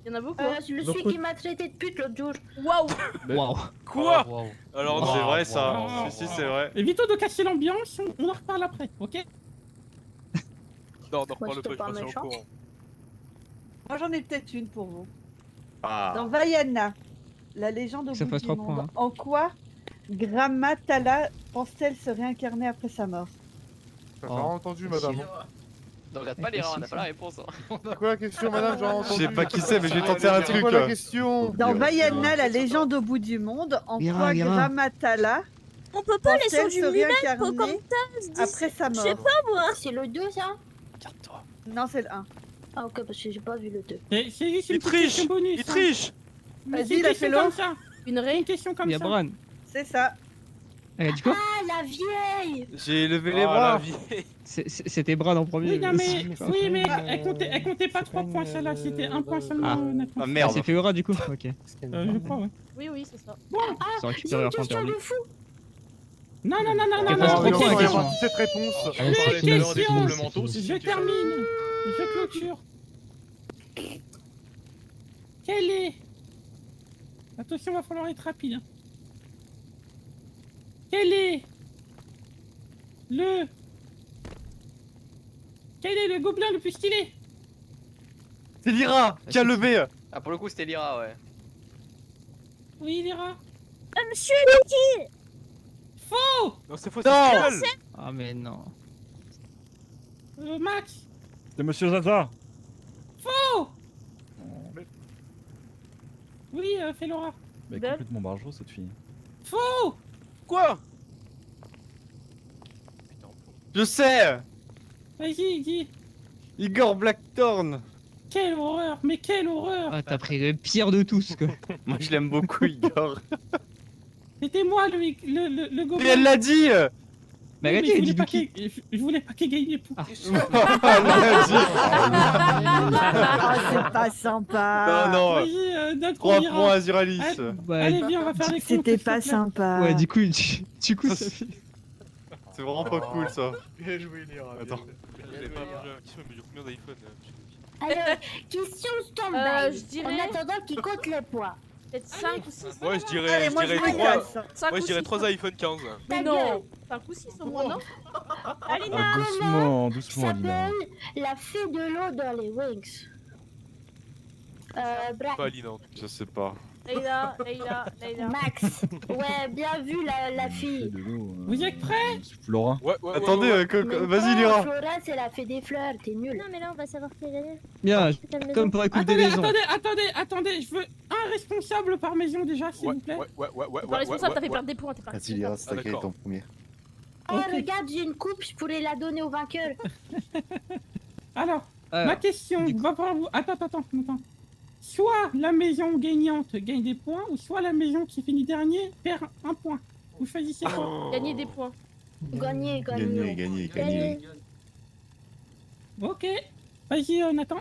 y en a beaucoup. Celui qui m'a traité de pute l'autre jour. Waouh. Waouh. Quoi? Wow. Alors C'est non. vrai ça. wow. Si, c'est vrai. Évitons de casser l'ambiance, on en reparle après, ok? Non, Moi, reparle je te pas, parle je passe au méchant. courant. Moi j'en ai peut-être une pour vous. Ah. Dans Vaiana, la légende au Ça bout fasse du 3 monde, points, hein. en quoi Grammatala pense-t-elle se réincarner après sa mort? J'ai entendu, madame. Ne regarde pas les rats, on n'a pas la réponse. C'est quoi la question, madame? J'ai Je entendu. sais pas qui c'est, mais je vais tenter un C'est truc. quoi la question? Dans Vaiana, la légende au bout du monde, en Mira, quoi Mira. Grammatala On peut pas les pense-t-elle changer se lui-même réincarner comme ça. après sa Je mort? sais pas moi. C'est le 2 ça? Non, c'est le 1. Ah ok, parce que j'ai pas vu le 2. C'est juste Il une petite triche. question bonus. Il hein. triche. Mais Vas-y, c'est une la question fais-le. comme ça. Une Une question comme Il y a ça. Bran. C'est ça. Elle a dit quoi? Ah, la vieille! J'ai levé les Oh, la bras. vie. C'était Bran en premier. Oui, non, mais elle comptait pas 3 points celle-là, c'était 1 point seulement. Ah. Nathan. Ah merde. C'est fait Aura du coup. Ok. Je crois, ouais. Oui, oui, c'est ça. Ils ont J'ai récupéré une leur point question perdu. de fou! Non, non, non, non, Fais non, pas non, trop ok, de points, la ok. question. Cette réponse. Allez, c'est Les fini, questions. c'est fini, c'est fini. Je termine. Je clôture. Quel est... Attention, va falloir être rapide. Hein. Quel est le... Quel est le gobelin le plus stylé? C'est Lyra qui a levé. Ah, pour le coup, c'était Lyra, ouais. Oui, Lyra. Monsieur Lucky. Faux. Non, c'est faux, Non. c'est Pascal. Ah mais non. Max. C'est Monsieur Zaza. Faux. Oui, fais Laura. Mais complètement barjot cette fille. Faux. Quoi? Je sais. Vas-y, dis. Igor Blackthorn. Quelle horreur, mais quelle horreur. Ah t'as pris le pire de tous quoi. Moi je l'aime beaucoup Igor. C'était moi le gobelin. Mais elle l'a dit. Bah Oui, regarde, mais il dit Dookie. je voulais pas qu'il gagne les points. Ah, c'est pas sympa. Non, non. Vas-y, donne 3 Lyra. points à Ziralis. Allez, viens, on va faire les comptes. C'était s'il te pas plaît. sympa. Ouais du coup ça fait... C'est vraiment pas cool ça. Bien joué, Lyra. Attends. J'avais pas mangé un petit peu, mais j'ai combien d'iPhone Alors, question stand-by. Je dirais- En attendant qu'il compte les points. Peut-être 5 ou 6. Moi, je dirais, Allez, je moi, dirais je me 3. casse. Moi, je dirais 3 iPhone 15. Mais Ta non gueule. 5 ou 6 au moins, non Alina, Ah, doucement, doucement, Alina. s'appelle la fée de l'eau dans les Wings. Bref. Pas Alina en tout cas. Je sais pas. Leïla. Max. Ouais, bien vu la fille. Vous êtes prêts? Flora. Ouais, Attendez, Mais vas-y, non, Lyra. Flora, c'est la fée des fleurs, t'es nul. Non, mais là, on va savoir qui est Bien, comme pour écouter Attendez, des gens. attendez, je veux un responsable par maison déjà, s'il vous plaît. T'es pas responsable, t'as fait perdre des points, t'es pas Vas-y, Lyra, c'est Ah, t'inquiète, d'accord. en premier. Oh, regarde, j'ai une coupe, je pourrais la donner au vainqueur. Alors, Alors, ma question va pour vous. Attends. Soit la maison gagnante gagne des points, ou soit la maison qui finit dernier perd un point. Vous choisissez quoi? Gagner des points. Gagner. Gagner. Ok. Vas-y, Nathan.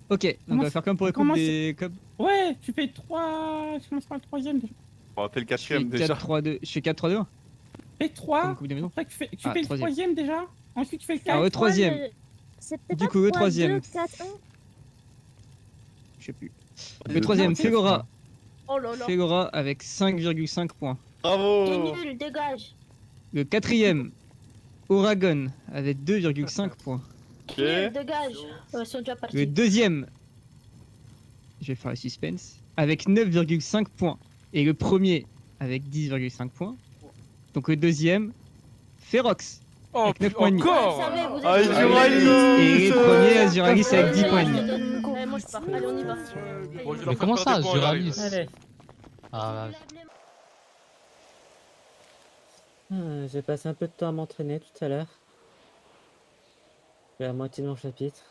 Ok, donc on va faire comme pour les coupes Comment des. Ouais, tu fais 3. Je commence par le troisième déjà. On va faire le Je fais quatrième déjà. 4-3-2. Je fais 4-3-2. Fais 3. Comme coupe des maisons. Après, tu fais Ah, le troisième. troisième déjà. Ensuite, tu fais le 4. Ah ouais, troisième. C'est peut-être Du pas coup, le 3, troisième. 2, 4, 1. Je sais plus. Le troisième, Fegora. Oh là là. Fegora avec 5,5 points. Bravo. T'es nul, dégage. Le quatrième, Oragon avec 2,5 points. Nul, dégage. Ils sont déjà Le partis. deuxième, je vais faire le suspense, avec 9,5 points. Et le premier avec 10,5 points. Donc le deuxième, Ferox. Oh, avec 9 points et demi. encore. Ah, Juralis. Et les premiers, Azuralis avec 10 points et demi. Allez, moi je pars, allez on y va. Bon, je vais leur Mais faire comment perdre ça, des points à l'arrivée. Zuralis? Ah, J'ai passé un peu de temps à m'entraîner tout à l'heure. Je suis à moitié de mon chapitre.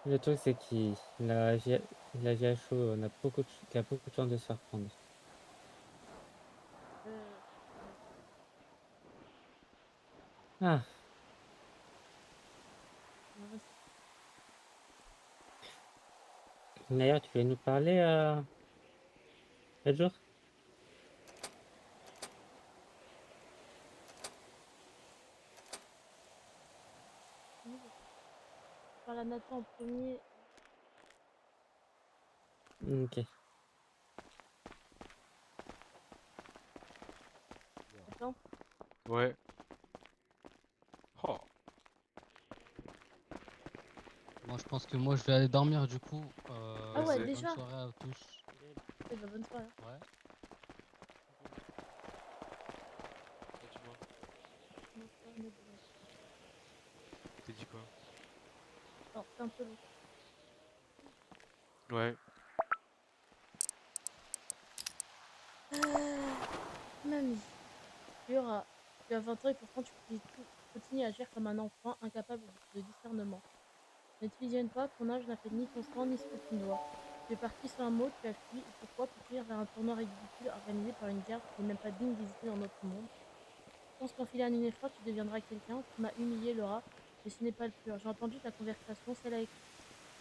Le truc, c'est qu'il la GHO on a qui a beaucoup de chance de se faire prendre. Ah. D'ailleurs, tu voulais nous parler l'autre jour? Je parle à Nathan en premier. Ok. Attends. Ouais. Oh. moi je pense que moi je vais aller dormir du coup. Ah ouais, Bonne déjà. soirée à tous. Eh ben, bonne soirée. Ouais. T'as dit quoi? Alors, c'est un peu long. Ouais. Mamie. Tu as 20 ans et pourtant tu continues à agir comme un enfant incapable de discernement. Ne te visionne pas, ton âge n'a fait ni ton sang ni ce que tu dois. Tu es parti sans un mot, tu as fui, et pourquoi? Pour fuir vers un tournoi ridicule organisé par une guerre qui n'est même pas digne d'exister dans notre monde. Je pense qu'enfiler un uniforme, tu deviendras quelqu'un. Tu m'as humilié, Laura, mais ce n'est pas le pur. J'ai entendu ta conversation, celle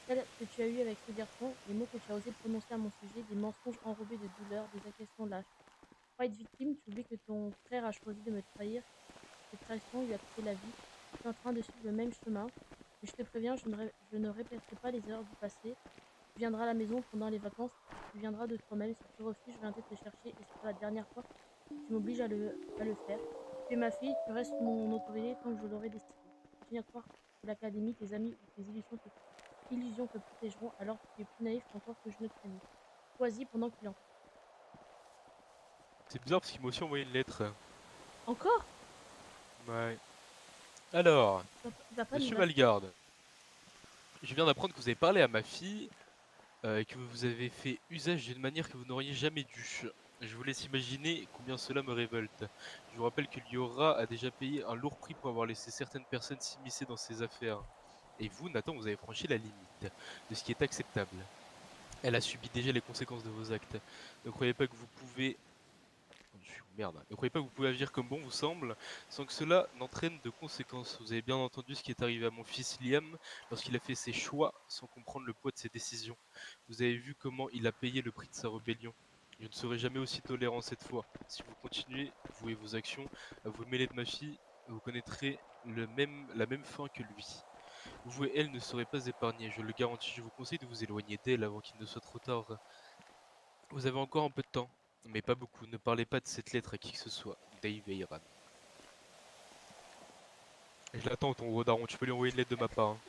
que tu as eue avec ce garçon, les mots que tu as osé prononcer à mon sujet, des mensonges enrobés de douleur, des accusations lâches. Pour être victime, tu oublies que ton frère a choisi de me trahir. Cette trahison lui a coûté la vie. Tu es en train de suivre le même chemin. Mais je te préviens, je ne répéterai pas les erreurs du passé. Tu viendras à la maison pendant les vacances. Tu viendras de toi-même. Si tu refuses, je viendrai te chercher. Et c'est pour la dernière fois. Tu m'obliges à le faire. Tu es ma fille. Tu restes sous mon autorité tant que je l'aurai décidé. Continue à croire que l'académie, tes amis ou tes illusions te protégeront. Alors tu es plus naïf qu'encore que je ne craignais. Choisis pendant qu'il est en. C'est bizarre parce qu'il m'a aussi envoyé une lettre. Encore? Ouais. Alors, T'as pas de Monsieur nouvelles? Malgarde, je viens d'apprendre que vous avez parlé à ma fille et que vous avez fait usage d'une manière que vous n'auriez jamais dû. Je vous laisse imaginer combien cela me révolte. Je vous rappelle que Liora a déjà payé un lourd prix pour avoir laissé certaines personnes s'immiscer dans ses affaires. Et vous, Nathan, vous avez franchi la limite de ce qui est acceptable. Elle a subi déjà les conséquences de vos actes. Ne croyez pas que vous pouvez... Merde. Ne croyez pas que vous pouvez agir comme bon vous semble, sans que cela n'entraîne de conséquences. Vous avez bien entendu ce qui est arrivé à mon fils Liam lorsqu'il a fait ses choix sans comprendre le poids de ses décisions. Vous avez vu comment il a payé le prix de sa rébellion. Je ne serai jamais aussi tolérant cette fois. Si vous continuez, vous et vos actions, à vous mêler de ma fille, vous connaîtrez la même fin que lui. Vous et elle ne serez pas épargnés, je le garantis. Je vous conseille de vous éloigner d'elle avant qu'il ne soit trop tard. Vous avez encore un peu de temps, mais pas beaucoup. Ne parlez pas de cette lettre à qui que ce soit. Dave et Iran. Je l'attends, ton gros daron. Tu peux lui envoyer une lettre de ma part. Hein.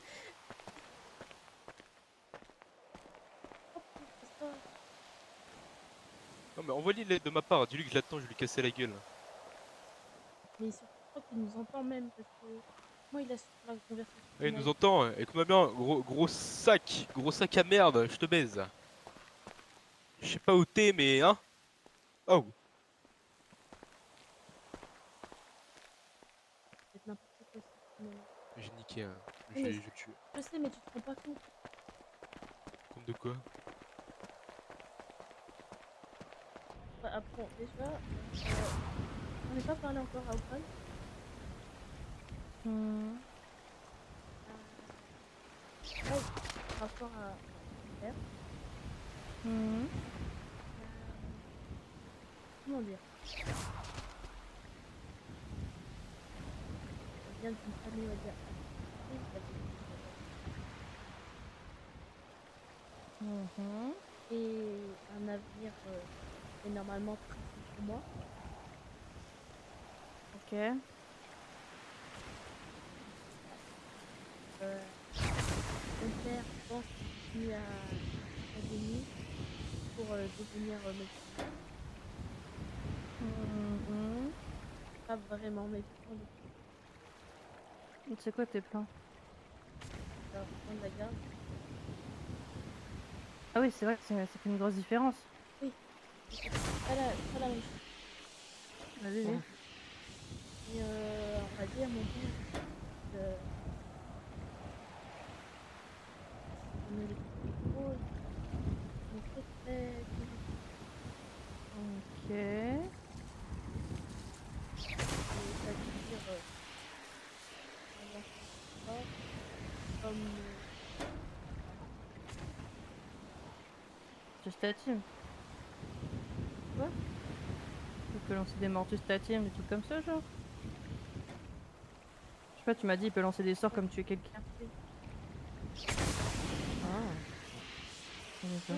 Non mais envoie-lui une lettre de ma part. Dis-lui que je l'attends, je vais lui casser la gueule. Mais surtout, je crois qu'il nous entend même parce que moi, il a su la conversation. Ah, il nous entend. Écoute-moi bien, gros sac à merde. Je te baise. Je sais pas où t'es, mais hein. Oh. C'est n'importe quoi. J'ai niqué. Oui, mais J'ai tué. je sais, mais tu te rends pas compte. Compte de quoi? Bah, après, déjà, on n'est pas parlé encore à Opal. Ouais, par rapport à faire. Comment dire? Elle vient d'une famille, on va dire, et un avenir est normalement précis pour moi. Ok. Mon père pense qu'il est à l'académie pour devenir médecin. Pas vraiment médecin. C'est quoi tes plans? Prendre la garde. Ah oui, c'est vrai que ça fait une grosse différence. Oui. Pas la même chose. Vas-y, vas-y. Et on va dire, mon père, on est les plus gros, on est très très Ok. et ça veut dire avoir comme Tustatim. Quoi? Tu peux lancer des morts Tustatim, des trucs comme ça, genre? Je sais pas, tu m'as dit il peut lancer des sorts comme tuer quelqu'un. Ah. D'accord.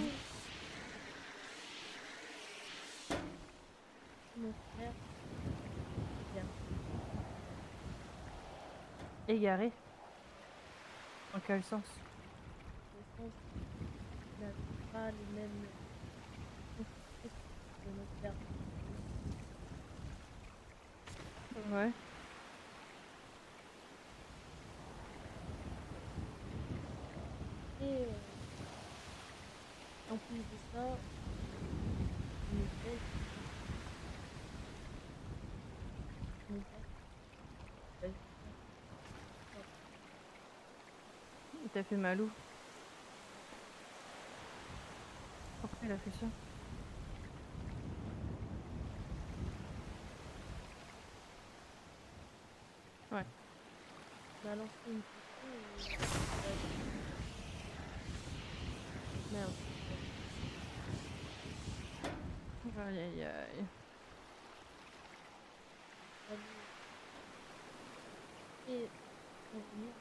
Mon frère. Égaré. En quel sens? Le sens n'a pas les mêmes que notre père. Ouais. Et en plus de ça, mon père, Il t'a fait mal où? Pourquoi il a fait ça? Ouais. on a lancé une question et... Merde. Aïe aïe aïe. Et revenir.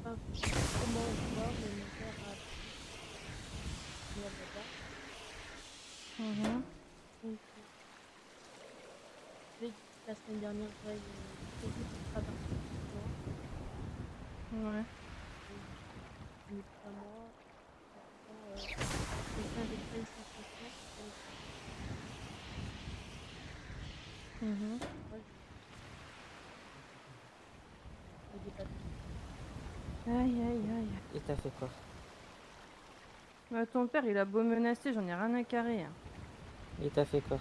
Pas comment voir, mais mon père a venir là-bas. Donc, la semaine dernière, j'avais prévu de travailler pour moi. Ouais. Mais pas moi. Quelqu'un avec pas une sensation. Moi, je dépasse. Aïe aïe aïe. Et t'as fait quoi? Ton père, il a beau menacer, j'en ai rien à carrer. Hein. Il t'a fait quoi?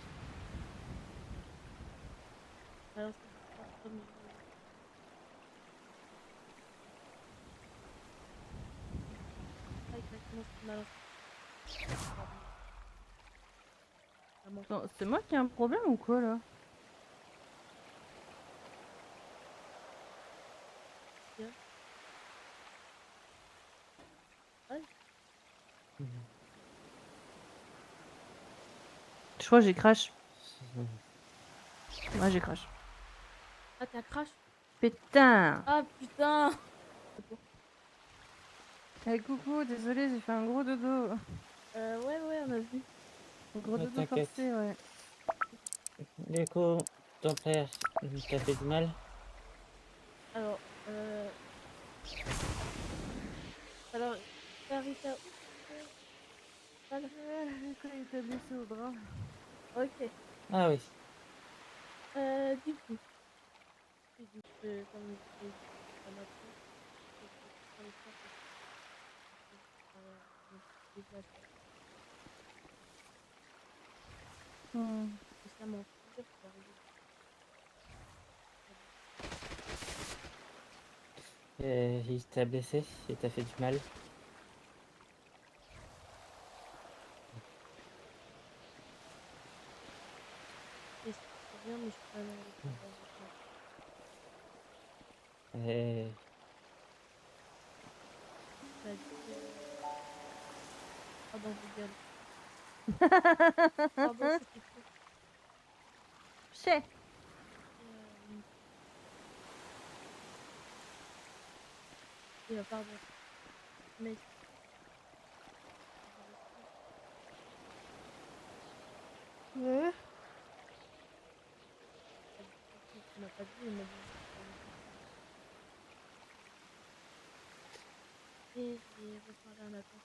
Alors, c'est pas comme pas exactement ce qu'il m'a lancé. Attends, c'est moi qui ai un problème ou quoi là? Bien. Ouais. Je crois que j'ai crash. Ouais, j'ai crash. Ah, t'as crash? Putain! Ah putain! Eh coucou, désolé, j'ai fait un gros dodo. Ouais, on a vu. Un gros Mais dodo t'inquiète. forcé, ouais. Du coup, ton père, il t'a fait du mal? Alors, alors, Carita... Quand il t'a blessé au bras. Ok. Ah oui. Du coup, comme je l'ai dit à ma fille, c'est que pour les faire, c'est déplacé. C'est ça mon futur pour arriver. Il t'a blessé? Il t'a fait du mal? Et c'est bien, mais je peux pas aller avec moi. Et... T'as dit, pardon, vous gueule. Pardon, c'était fou. Chais. Pardon. Mais... Ouais. Tu m'as pas dit, il m'a dit. Et j'ai reparlé à Nathan.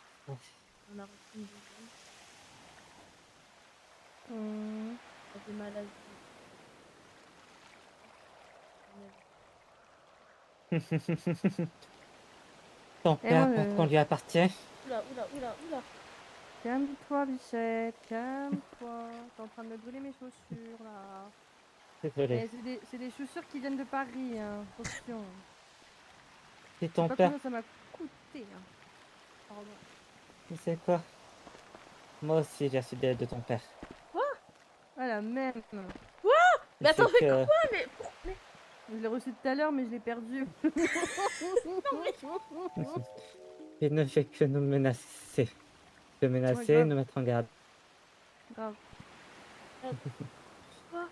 On a reçu une deuxième. Elle avait mal à Ton Et père moi, pense qu'on lui appartient? Oula. Calme-toi, Bichette, calme-toi. T'es en train de me brûler mes chaussures là. Désolé. Eh, c'est des chaussures qui viennent de Paris, hein. Attention. C'est Je ton sais pas père. combien ça m'a coûté. Hein. Pardon. Tu sais quoi? Moi aussi, j'ai reçu de l'aide de ton père. Quoi? Ah la même. Quoi? Mais attends, C'est mais que- quoi? Mais... Je l'ai reçu tout à l'heure, mais je l'ai perdu. Il ne fait que nous menacer. Te menacer, grave. nous mettre en garde. Grave. Quoi?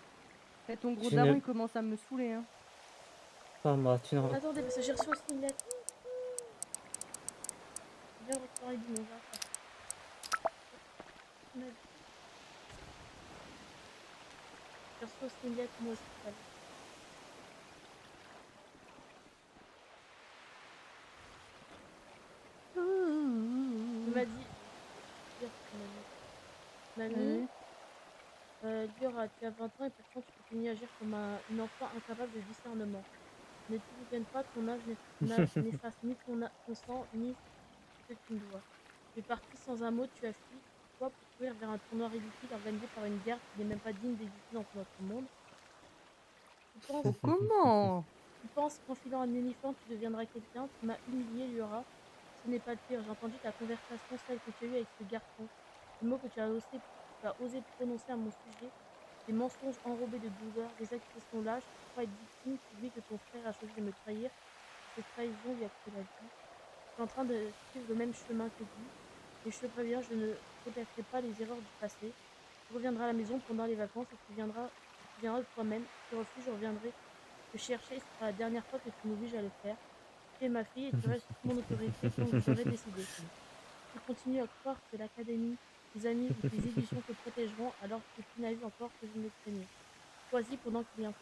Et ton gros Tu daron, ne- il commence à me saouler. Hein. Oh, moi, tu ne... Attendez, parce que j'ai reçu aussi une lettre. Viens recevoir du mon gars. J'ai reçu aussi une lettre, moi aussi. Il m'a dit... Mamie, Liora, tu as 20 ans et pourtant tu continues à agir comme une enfant incapable de discernement. Ne t'illusionne pas, ton âge n'efface ni ton sang, ni ce que tu me dois. Tu es parti sans un mot, tu as fui, toi, pour courir vers un tournoi ridicule organisé par une guerre qui n'est même pas digne d'exister dans notre monde. Comment? Tu penses qu'en filant un uniforme, tu deviendras quelqu'un? Tu m'as humilié, Liora. Ce n'est pas le pire, j'ai entendu ta conversation, celle que tu as eue avec ce garçon. Les mots que tu as osé prononcer à mon sujet, des mensonges enrobés de douleur, des accusations lâches, tu crois être victime, tu oublies que ton frère a choisi de me trahir, cette trahison lui a coûté la vie. Je suis en train de suivre le même chemin que lui, et je te préviens, je ne répéterai pas les erreurs du passé. Tu reviendras à la maison pendant les vacances et tu viendras de toi-même. Si tu refuses, je reviendrai te chercher, ce sera la dernière fois que tu m'obliges à le faire. Tu es ma fille et tu restes sous mon autorité quand je serai décidé. Si tu continues à croire que l'académie, tes amis ou tes illusions te protégeront, alors tu es plus naïve encore que je ne le craignais. Choisis pendant qu'il est encore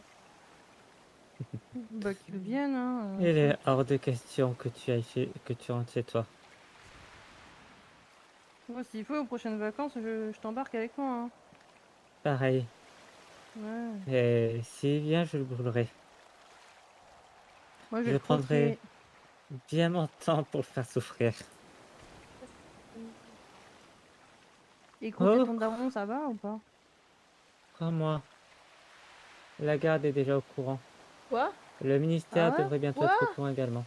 temps. Bah qu'ils viennent, hein. Il est hors de question que tu rentres chez toi. Moi, s'il faut, aux prochaines vacances, je t'embarque avec moi. Hein. Pareil. Ouais. Et s'il vient, je le brûlerai. Moi, je Je vais le prendrai croquer. bien mon temps pour le faire souffrir. Écoute, Oh. ton daron, ça va ou pas? Crois-moi, la garde est déjà au courant. Quoi? Le ministère Ah ouais? devrait bientôt Quoi? être au courant également.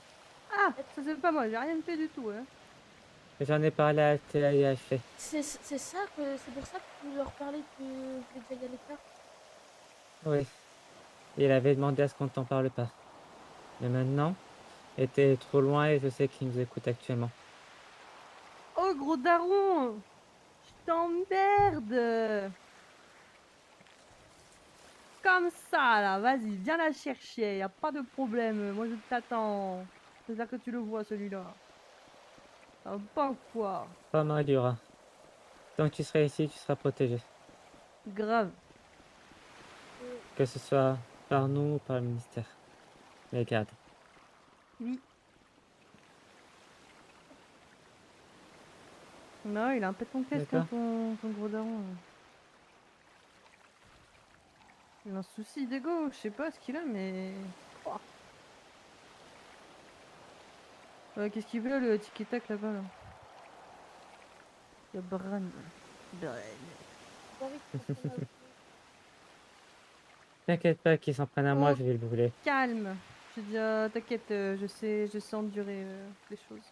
Ah, ça c'est pas moi, j'ai rien fait du tout, hein. J'en ai parlé à TAIHF. C'est ça que c'est pour ça que tu leur parlais que je voulais déjà y aller tard. Oui. Il avait demandé à ce qu'on ne t'en parle pas. Mais maintenant, était trop loin et je sais qu'il nous écoute actuellement. Oh, gros daron! Je t'emmerde! Comme ça, là, vas-y, viens la chercher, y a pas de problème, moi je t'attends. C'est-à-dire que tu le vois, celui-là. Ça va pas ou quoi? Pas mal, Yura. Tant que tu seras ici, tu seras protégé. Grave. Que ce soit par nous ou par le ministère. Les gardes. Oui. Non, il a un peu ton caisse, D'accord. ton gros daron. Là. Il a un souci d'ego, je sais pas ce qu'il a, mais... Oh. Qu'est-ce qu'il veut, le tic-tac là-bas, là? Le Bran. T'inquiète pas qu'ils s'en prennent à moi, Oh, je vais le brûler. calme. Je dis, t'inquiète, je sais endurer les choses.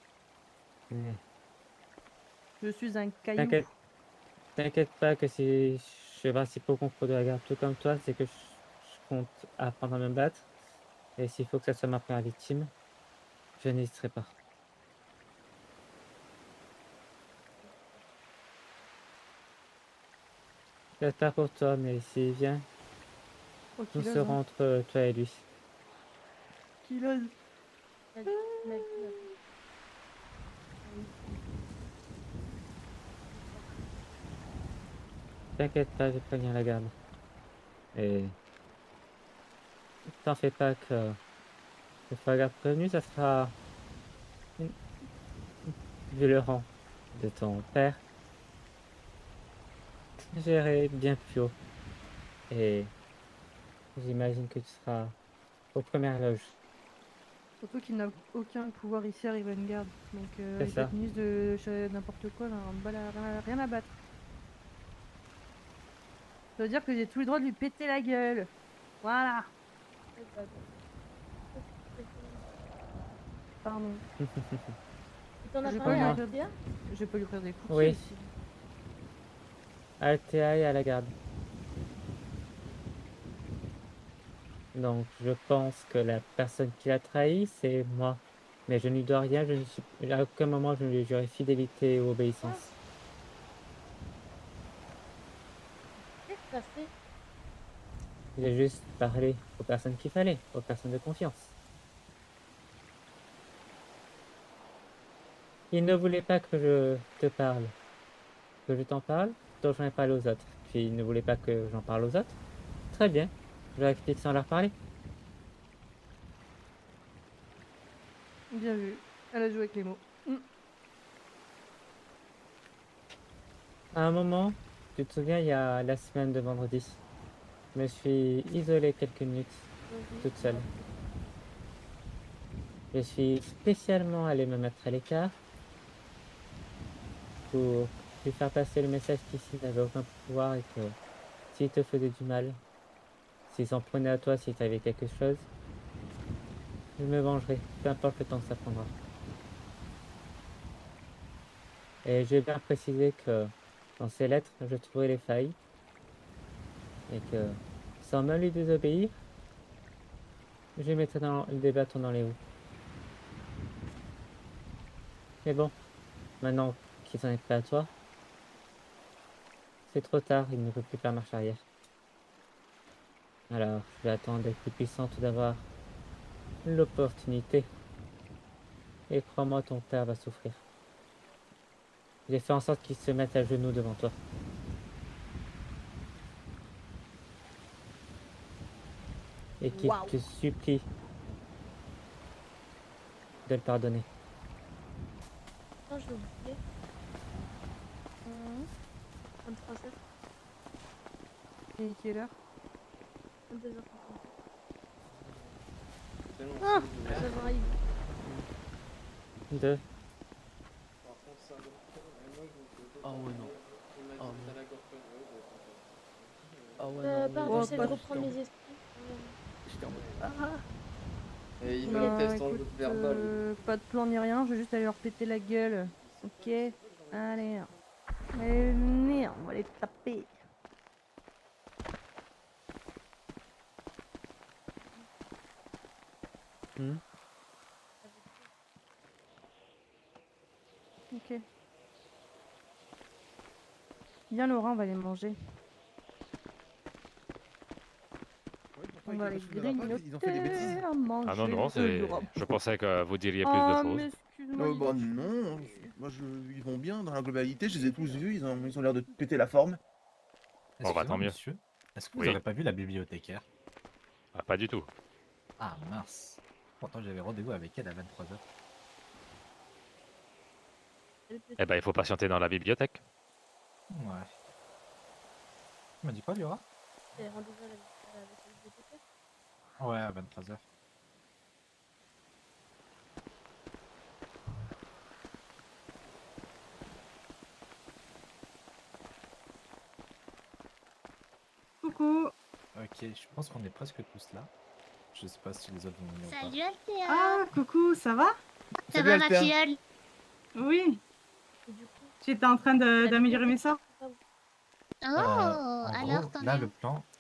Mais Je suis un caillou. T'inquiète pas que si je fais principal au concours de la garde tout comme toi, c'est que je compte apprendre à me battre. Et s'il faut que ça soit ma première victime, je n'hésiterai pas. J'espère pour toi, mais s'il vient, Oh, nous qu'il ose, serons hein. entre toi et lui. Qu'il ose. T'inquiète pas, je vais prévenir la garde. Et t'en fais pas que une fois la garde prévenue, ça sera vu le rang de ton père. J'irai bien plus haut. Et j'imagine que tu seras aux premières loges. Surtout qu'il n'a aucun pouvoir ici à Rivengard. Donc C'est il peut ça. être ministre de n'importe quoi, là, rien à battre. Ça veut dire que j'ai tous les droits de lui péter la gueule. Voilà. Pardon. T'en as Je vais parlé pas à lui Althea? je vais pas lui offrir des cookies Oui. aussi. Althea et à la garde. Donc je pense que la personne qui l'a trahi, c'est moi. Mais je ne lui dois rien, à aucun moment je ne lui ai juré fidélité ou obéissance. Qu'est-ce que t'as fait? J'ai juste parlé aux personnes qu'il fallait, aux personnes de confiance. Il ne voulait pas que je te parle. Que je t'en parle, donc j'en ai parlé aux autres. Puis il ne voulait pas que j'en parle aux autres. Très bien, je leur explique sans leur parler. Bien vu. Elle a joué avec les mots. À un moment, tu te souviens, il y a la semaine de vendredi, je me suis isolé quelques minutes, toute seule. Je suis spécialement allé me mettre à l'écart pour lui faire passer le message qu'ici n'avait aucun pouvoir et que s'il te faisait du mal, s'il s'en prenait à toi, si tu avais quelque chose, je me vengerai, peu importe le temps que ça prendra. Et j'ai bien précisé que dans ces lettres, je trouverai les failles et que sans même lui désobéir, je mettrai des bâtons dans les roues. Mais bon, maintenant qu'il s'en est pris à toi, c'est trop tard, il ne peut plus faire marche arrière. Alors, je vais attendre d'être plus puissante d'avoir l'opportunité. Et crois-moi, ton père va souffrir. J'ai fait en sorte qu'il se mette à genoux devant toi. Et qu'il te supplie de le pardonner. Non, j'ai oublié. 23h. Et quelle heure? 22h50. Ah, ça va, il... 2. Ah ouais, non. Ah Ah ouais, non, Pardon, Oh, j'essaie de pas de reprendre temps. mes esprits. J'étais en mode. Ah. Et il fait Bah, la test en écoute, verbal. pas de plan ni rien, je vais juste aller leur péter la gueule. Ok. Allez. Allez, venez, on va les taper. Ok. Viens Laura, on va les manger. On va les grignoter Ils ont fait des bêtises. à manger. Ah non, non, Laura. je pensais que vous diriez plus de Oh, choses. mais excuse-moi, Oh, dis bah donc. non, moi ils vont bien dans la globalité, je les ai tous vus, ils ont l'air de péter la forme. Bon, bah tant mieux. Monsieur, est-ce que vous Oui. n'aurez pas vu la bibliothécaire? Ah, pas du tout. Ah mince. Pourtant j'avais rendez-vous avec elle à 23h. Eh ben, il faut patienter dans la bibliothèque. Ouais. Tu m'as dit quoi, Liora? C'est rendez-vous avec la bibliothécaire. Ouais, à 23h. Coucou. Ok, je pense qu'on est presque tous là. Je sais pas si les autres vont venir ou pas. Salut Althea. Ah, coucou, ça va? Ça va ma filleule? Oui. J'étais en train d'améliorer mes sorts. Oh, En alors gros, t'en là es où?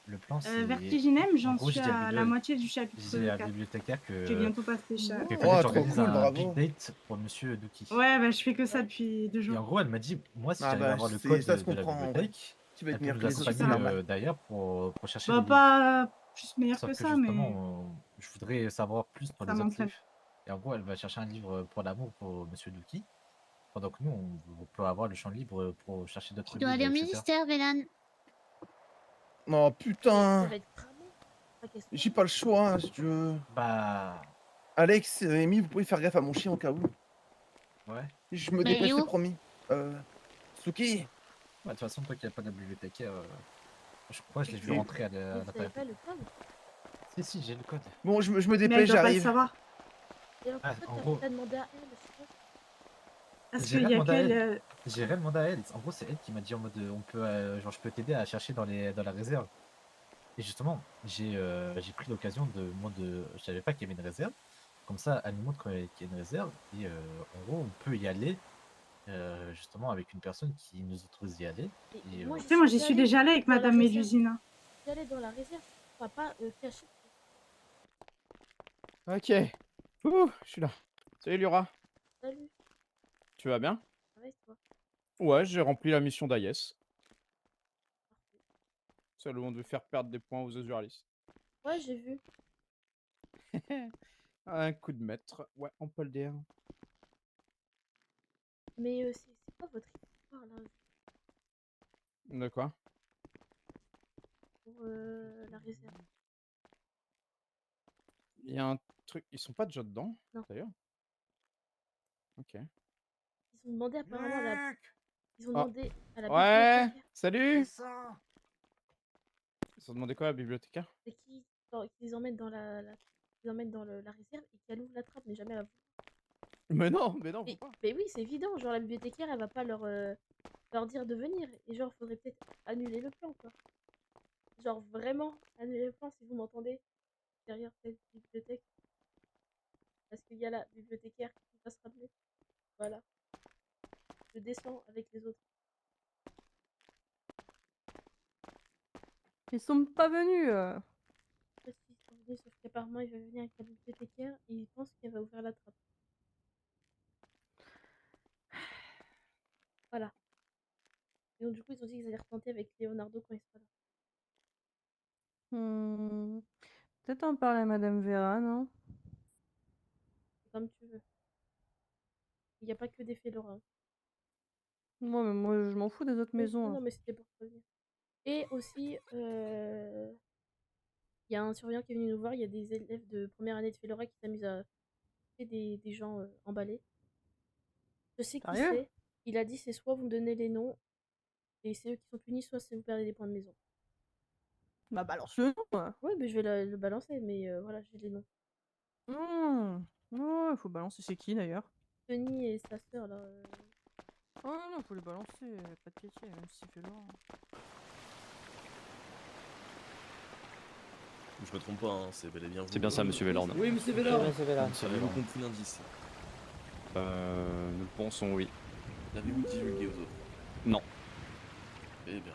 le plan c'est... Vertiginem, en j'en gros, suis je dis à la moitié du chapitre Je disais à la 4. bibliothécaire que... J'ai bientôt passé chaque. qu'il Oh, fallait que trop j'organise cool, un bravo. big date pour Monsieur Duki. Ouais, bah je fais que ça depuis 2 Et en jours. gros, elle m'a dit, moi si Ah j'arrive bah, à avoir le c'est- code ça se de la comprend, en bibliothèque, Tu vas elle être peut meilleur nous que les autres, c'est accompagner normal. d'ailleurs pour chercher Bah les livres. pas plus meilleur Sauf que que ça, mais justement, je voudrais savoir plus sur ça les autres m'entraîne. livres. Et en gros, elle va chercher un livre pour l'amour pour Monsieur Duki, pendant que nous, on peut avoir le champ libre pour chercher d'autres Tu dois livres, aller au etc. ministère, Vélan. Oh putain, va être cramé. j'ai pas le choix si tu veux. Bah... Alex et Amy, vous pouvez faire gaffe à mon chien au cas où. Ouais. Je me Bah, il est dépêche, c'est où? promis. Suki. Ouais, de toute façon, toi qui n'as pas de bibliothécaire, je crois que je l'ai vu Mais- rentrer à Vous l'intérieur. savez pas le code? Si, j'ai le code. Bon, je me Mais elle dépêche, doit pas le j'arrive. savoir. Et alors Ah, pourquoi en t'as gros- pas demandé à elle? C'est quoi? Parce J'ai qu'il rien y a demandé à qu'elle. elle. J'ai rien demandé à elle. En gros, c'est elle qui m'a dit en mode on peut, genre, je peux t'aider à chercher dans la réserve. Et justement, j'ai pris l'occasion je savais pas qu'il y avait une réserve. Comme ça, elle nous montre qu'il y a une réserve. Et en gros, on peut y aller justement avec une personne qui nous autorise d'y aller. Et, Moi, Tu sais, moi j'y suis déjà allée avec dans la Madame réserve. Mélusine. J'allais dans la réserve, on va pas cacher. Ok. Ouh, je suis là. Salut Liora. Salut, Tu vas bien? ça va et toi? Ouais, j'ai rempli la mission d'Ayes. Celle où on devait faire perdre des points aux Azuralis. Ouais, j'ai vu. Un coup de maître. Ouais, on peut le dire. Mais c'est quoi votre histoire là De quoi? pour la réserve? Il y a un truc. Ils sont pas déjà dedans, Non. d'ailleurs? Ok. Ils ont demandé apparemment à la... Ils ont Ah. demandé à la Ouais, bibliothécaire. salut! Ils ont demandé quoi à la bibliothécaire? C'est qui les emmène dans ils emmènent dans la réserve et qu'elle ouvre la trappe, mais jamais à vous. Mais non, faut Mais, pas. mais oui, c'est évident. Genre, la bibliothécaire, elle va pas leur dire de venir. Et genre, faudrait peut-être annuler le plan, quoi. Genre, vraiment, annuler le plan si vous m'entendez derrière cette bibliothèque. Parce qu'il y a la bibliothécaire qui va se ramener. Voilà. Je descends avec les autres. Ils sont pas venus. Parce qu'ils sont venus, sauf qu'apparemment, il va venir avec la bibliothécaire et il pense qu'elle va ouvrir la trappe. Voilà. Et donc, du coup, ils ont dit qu'ils allaient retenter avec Leonardo quand il sera là. Peut-être en parler à Madame Vera, non? C'est comme tu veux. Il n'y a pas que des félorins. Moi, mais moi, je m'en fous des autres Oui, maisons. non, hein. mais c'était pour prévenir. Et aussi, il y a un surveillant qui est venu nous voir. Il y a des élèves de première année de Félora qui s'amusent à faire des gens emballés. Je sais qui Sérieux? c'est. Il a dit c'est soit vous me donnez les noms et c'est eux qui sont punis, soit c'est vous perdez des points de maison. Bah balance-le nom. Ouais, mais je vais le balancer, mais voilà, j'ai les noms. Il faut balancer c'est qui d'ailleurs? Denis et sa sœur là. Oh non, faut les balancer, pas de pitié, même si c'est fait loin. Je me trompe pas, hein, c'est bel et bien vous. C'est bien ça, monsieur Vélorne. Oui, monsieur Vélorne. Monsieur Vélorne. Avez-vous compris l'indice? Nous le pensons, oui. L'avez-vous divulgué aux autres? Non. Eh bien.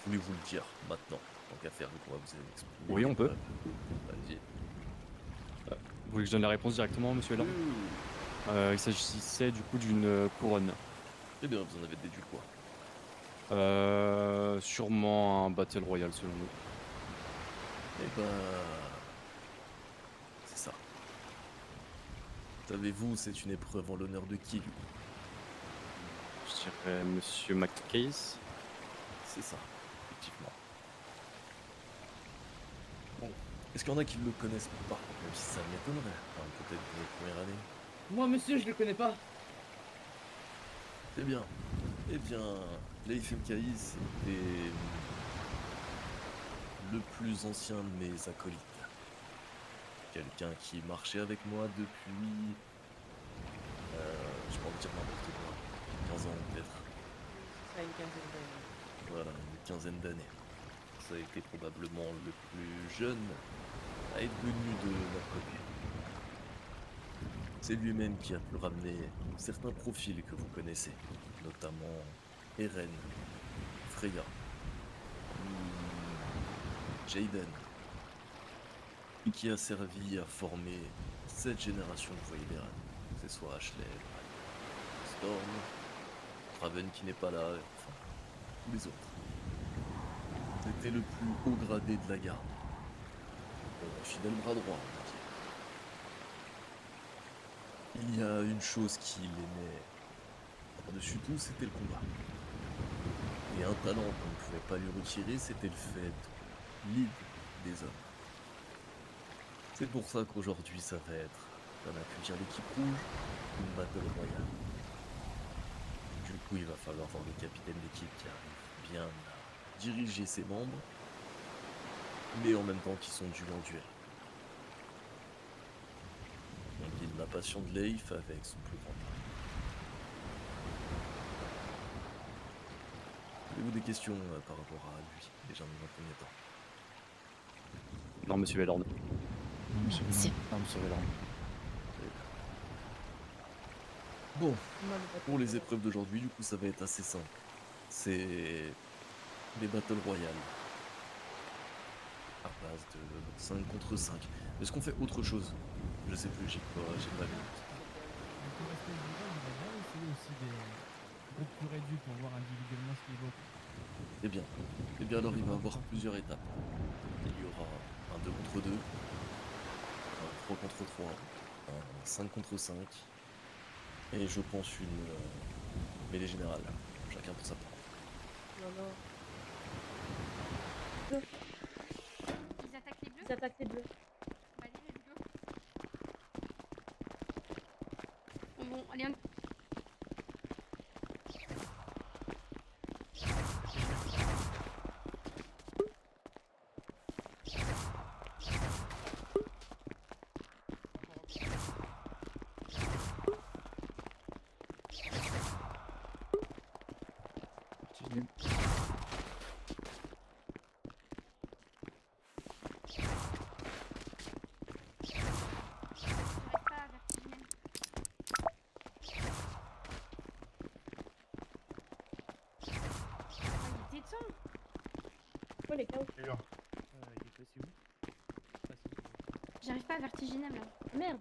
Voulez-vous le dire maintenant, tant qu'à faire, vu qu'on va vous expliquer? Oui, on peut. Allez-y. Vous voulez que je donne la réponse directement, monsieur Vélorne? Il s'agissait du coup d'une couronne. Eh bien, vous en avez déduit quoi? Sûrement un Battle Royale selon nous. Eh ben... c'est ça. Savez-vous, c'est une épreuve en l'honneur de qui, du coup? Je dirais monsieur McCase. C'est ça, effectivement. Bon, est-ce qu'il y en a qui le connaissent pas? Même si ça m'étonnerait. Enfin, peut-être pour la première année. Moi, monsieur, je le connais pas. Eh bien, Leif Mkaïs était le plus ancien de mes acolytes. Quelqu'un qui marchait avec moi depuis... je peux en dire n'importe quoi. 15 ans peut-être. Ça a une quinzaine d'années. Voilà, une quinzaine d'années. Ça a été probablement le plus jeune à être venu de leur côté. C'est lui-même qui a pu ramener certains profils que vous connaissez, notamment Eren, Freya, Jaden, qui a servi à former cette génération de voyez d'Eren. Que ce soit Ashley, Storm, Raven qui n'est pas là, enfin, tous les autres. C'était le plus haut gradé de la garde. Fidèle bras droit, on va dire. Il y a une chose qu'il aimait par-dessus tout, c'était le combat. Et un talent qu'on ne pouvait pas lui retirer, c'était le fait de lead des hommes. C'est pour ça qu'aujourd'hui, ça va être, on a pu dire l'équipe rouge, une battle royale. Du coup, il va falloir voir le capitaine d'équipe qui arrive bien à diriger ses membres, mais en même temps qui sont dus en duel. On guide la passion de Leif avec son plus grand art. Avez-vous des questions par rapport à lui, déjà dans un premier temps? Non, monsieur Vélorne. Monsieur Vélorne. Bon, pour les épreuves d'aujourd'hui, du coup, ça va être assez simple. C'est les Battle Royale. À base de 5 contre 5. Est-ce qu'on fait autre chose? Je sais plus, j'ai pas vu. Pour rester vivant, on va bien essayer aussi des groupes plus réduits pour voir individuellement ce qu'ils vaut. Eh bien, alors il va y avoir plusieurs étapes. Il y aura un 2 contre 2, un 3 contre 3, un 5 contre 5, et je pense une mêlée générale, chacun pour sa part. Ils attaquent les bleus? Ils attaquent les bleus. Bah, allez, let's go. Bon, allez, on... Oh les chaos. Il est passé où? J'arrive pas à vertigineux là. Merde.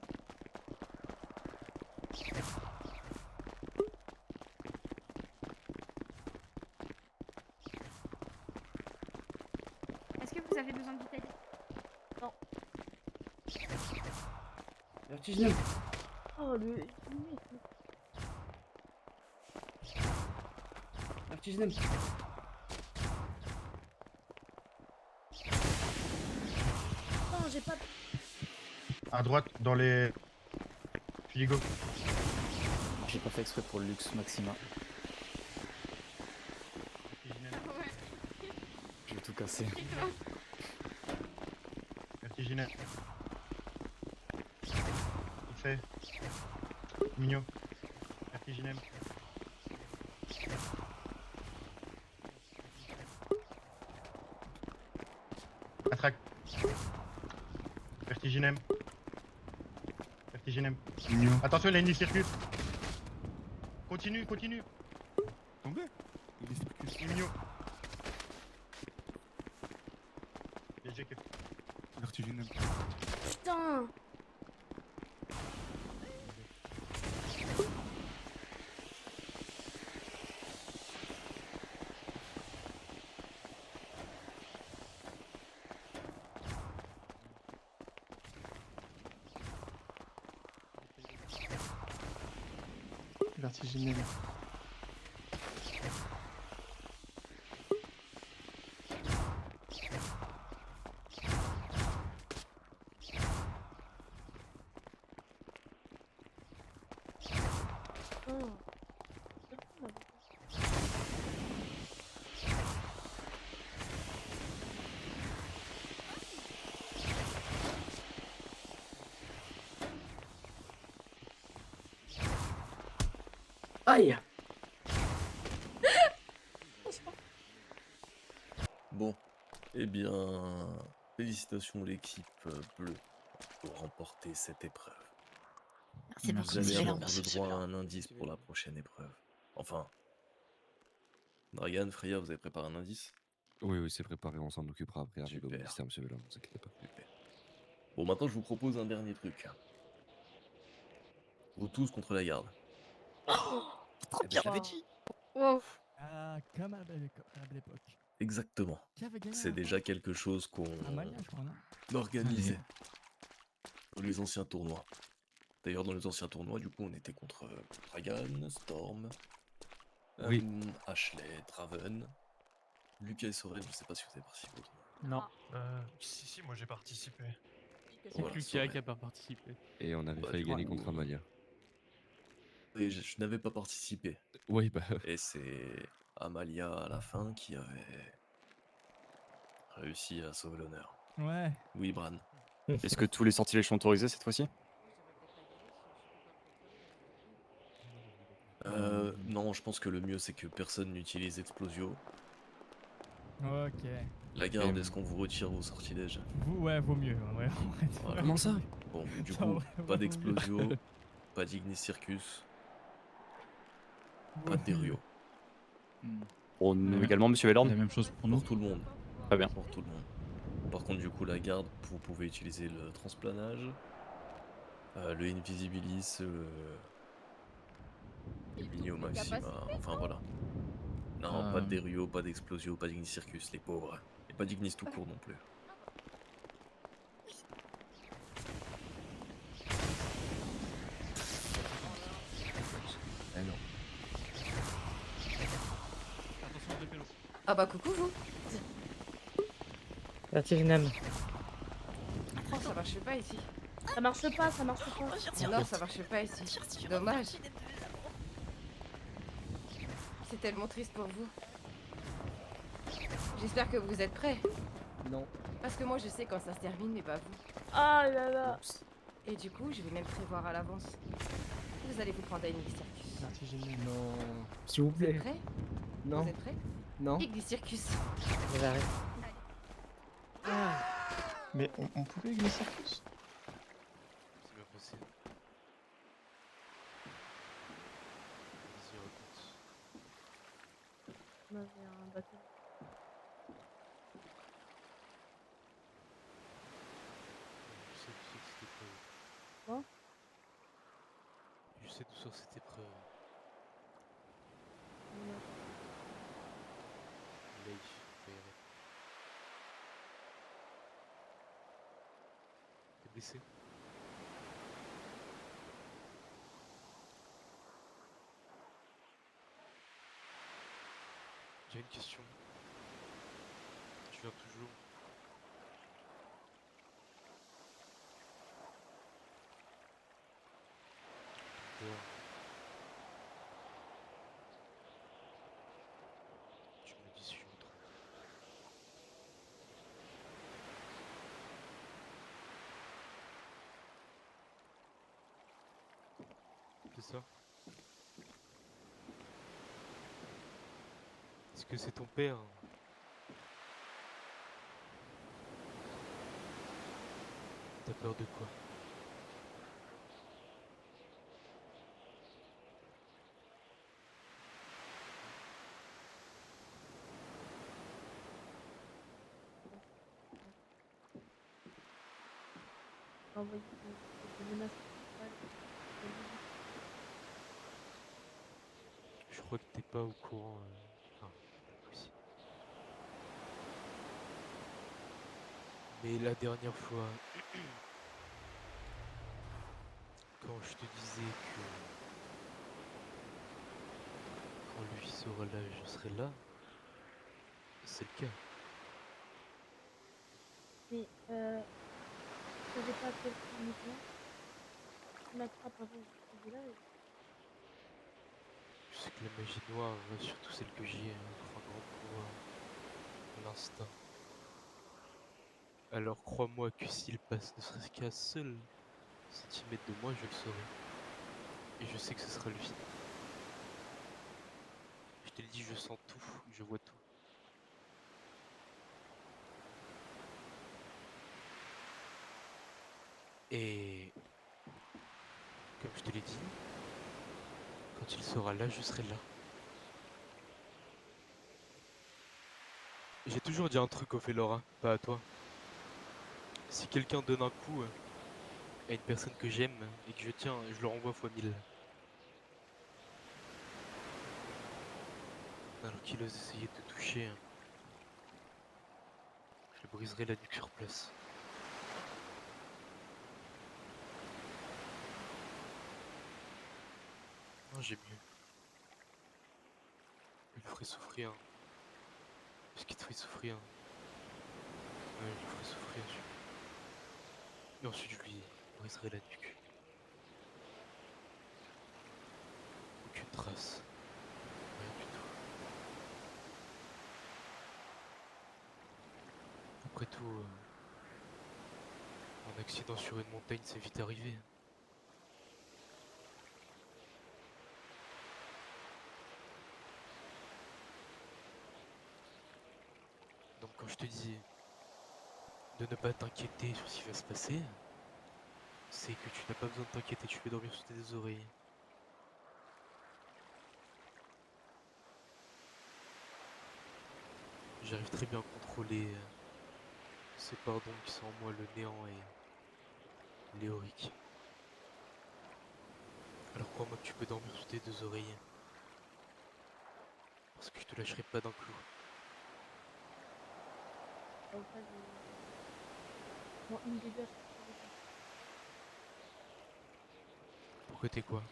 Est-ce que vous avez besoin de vitalité? Non. Vertigineux. Oh le... Vertigineux. Non, j'ai pas... À droite, dans les... Frigo. J'ai pas fait exprès pour le luxe Maxima. Je vais tout casser. Vertigineux. Il fait. Mignon. Vertiginem. Attraque. Vertiginem. Vertiginem. Attention, il a une ligne circuit. Continue, continue. Tombé. Mignon. DG. Vertiginem. Putain. Vertigineux. Aïe. Bon, eh bien, félicitations l'équipe bleue pour remporter cette épreuve. Merci beaucoup, Vous allez monsieur avoir Vélan. le droit à un indice pour la prochaine épreuve. Enfin, Dragan, Freya, vous avez préparé un indice? Oui, oui, c'est préparé, on s'en occupera après avec le Super. ministère, monsieur Vélan, ne vous inquiétez pas. Super. Bon, maintenant je vous propose un dernier truc. Vous tous contre la garde. Trop bien. J'avais dit. Ah, comme à la belle époque. Exactement. Qui avait gagné C'est un déjà quelque chose qu'on Amalia, je crois, non organisait dans les anciens tournois. D'ailleurs, dans les anciens tournois, du coup, on était contre Dragan, Storm, Oui. Ashley, Draven, Lucas et Sorel, je sais pas si vous avez participé au tournoi. Non. Si, moi j'ai participé. Voilà, Lucas Sorel. qui a pas participé. Et on avait Bah, failli du gagner coup, contre Amalia. Et je n'avais pas participé. Oui, bah. Et c'est Amalia à la fin qui avait réussi à sauver l'honneur. Ouais. Oui, Bran. Est-ce que tous les sortilèges sont autorisés cette fois-ci? Non, je pense que le mieux c'est que personne n'utilise Explosio. Ok. La garde, est-ce qu'on vous retire vos sortilèges? Vous, ouais, vaut mieux. Ouais, en vrai. Voilà. Comment ça? Bon, du Ça, coup, ouais, pas vaut d'Explosio, mieux. pas d'Ignis Circus, Vaut pas de Derio. Pour nous également, monsieur Vélan? La même chose pour nous. Pour tout le monde. Très bien. Pour tout le monde. Par contre, du coup, la garde, vous pouvez utiliser le transplanage, le Invisibilis, le Minio Maxima, enfin voilà. Non, pas de Derio, pas d'Explosio, pas d'Ignis Circus, les pauvres. Et pas d'Ignis tout court non plus. Ah bah coucou vous. Vertiginem. Oh, ça marche pas ici. Ça marche pas, ça marche pas. Non, ça marche pas ici. Dommage. C'est tellement triste pour vous. J'espère que vous êtes prêts. Non. Parce que moi je sais quand ça se termine, mais pas vous. Ah là là. Et du coup, je vais même prévoir à l'avance. Vous allez vous prendre à une Circus. Vertiginem. Non. S'il vous Vous êtes plaît. prêts? Non. Vous êtes prêts? Non. Ignis Circus. Je vais arrêter. Mais on pouvait glisser Circus? C'est bien possible. Vas-y, raconte. On avait un bateau. Je sais d'où sort cette épreuve. Quoi? Je sais d'où sort cette épreuve. Leif, Feyre. T'es blessé? J'ai une question. Tu viens toujours? Pourquoi? Tu me dis si je me trompe. C'est ça? Est-ce que c'est ton père? T'as peur de quoi? Envoyer des menaces principales. Je crois que t'es pas au courant. Enfin, aussi. Mais la dernière fois, quand je te disais que quand lui sera là, je serai là, c'est le cas. Mais j'avais pas appelé le uniquement. Tu m'attrapes avant que je sois là. Je sais que la magie noire, surtout celle que j'ai, offre un grand pouvoir, l'instinct. Alors crois-moi que s'il passe ne serait-ce qu'un seul centimètre de moi, je le saurai. Et je sais que ce sera lui. Je te le dis, je sens tout, je vois tout. Et comme je te l'ai dit, quand il sera là, je serai là. J'ai toujours dit un truc au Félora, pas à toi. Si quelqu'un donne un coup à une personne que j'aime et que je tiens, je le renvoie fois 1000. Alors qu'il ose essayer de te toucher, je le briserai la nuque sur place. Non, j'ai mieux. Je le ferai souffrir. Parce qu'il te fait souffrir. Ouais, je le ferai souffrir. Et ensuite, je lui briserai la nuque. Aucune trace. Rien du tout. Après tout, un accident sur une montagne, c'est vite arrivé. Donc quand je te dis de ne pas t'inquiéter sur ce qui va se passer, c'est que tu n'as pas besoin de t'inquiéter, tu peux dormir sur tes oreilles. J'arrive très bien à contrôler ces pardons qui sont en moi, le néant et l'éorique. Alors crois-moi que tu peux dormir sur tes deux oreilles. Parce que je te lâcherai pas d'un clou. Au cas de... Bon, une des deux, Pourquoi t'es quoi?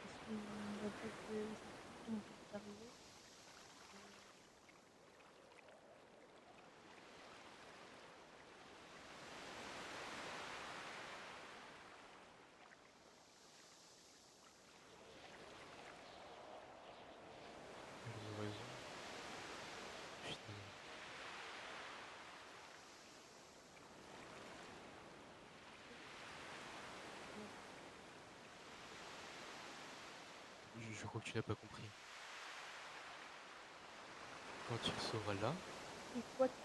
parce qu'on va pas que ça peut arriver. Vous avez raison. Putain. Je crois que tu n'as pas compris. Quand il sera là,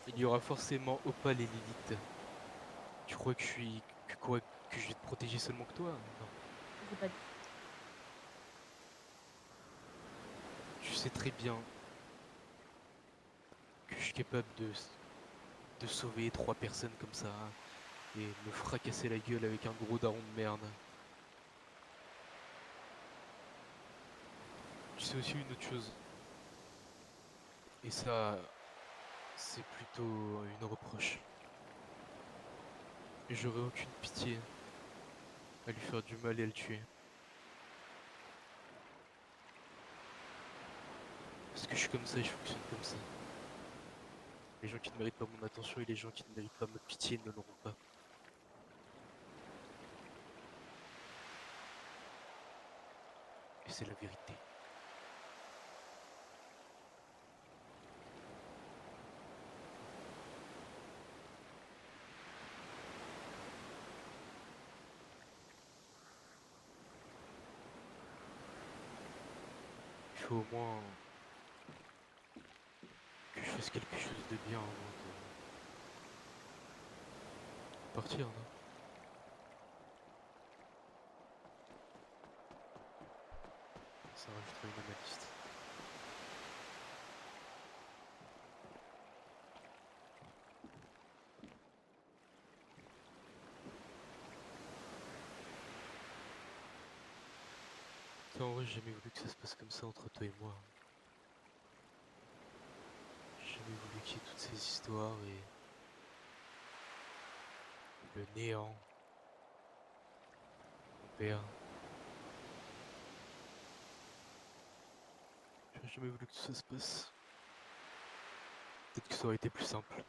il y aura forcément Opal et Lilith. Tu crois que je suis... que quoi? Que je vais te protéger seulement que toi? Non. J'ai pas dit. Tu sais très bien que je suis capable de sauver 3 personnes comme ça et me fracasser la gueule avec un gros daron de merde. Tu sais aussi une autre chose. Et ça, c'est plutôt une reproche. J'aurais aucune pitié à lui faire du mal et à le tuer. Parce que je suis comme ça et je fonctionne comme ça. Les gens qui ne méritent pas mon attention et les gens qui ne méritent pas ma pitié ne l'auront pas. Et c'est la vérité. Il faut au moins je fasse quelque chose de bien avant de partir, non? Ça rajoutera une à ma liste. Ça, en vrai, j'ai jamais voulu que ça se passe comme ça entre toi et moi. J'ai jamais voulu qu'il y ait toutes ces histoires et le néant. Mon père. J'ai jamais voulu que tout ça se passe. Peut-être que ça aurait été plus simple.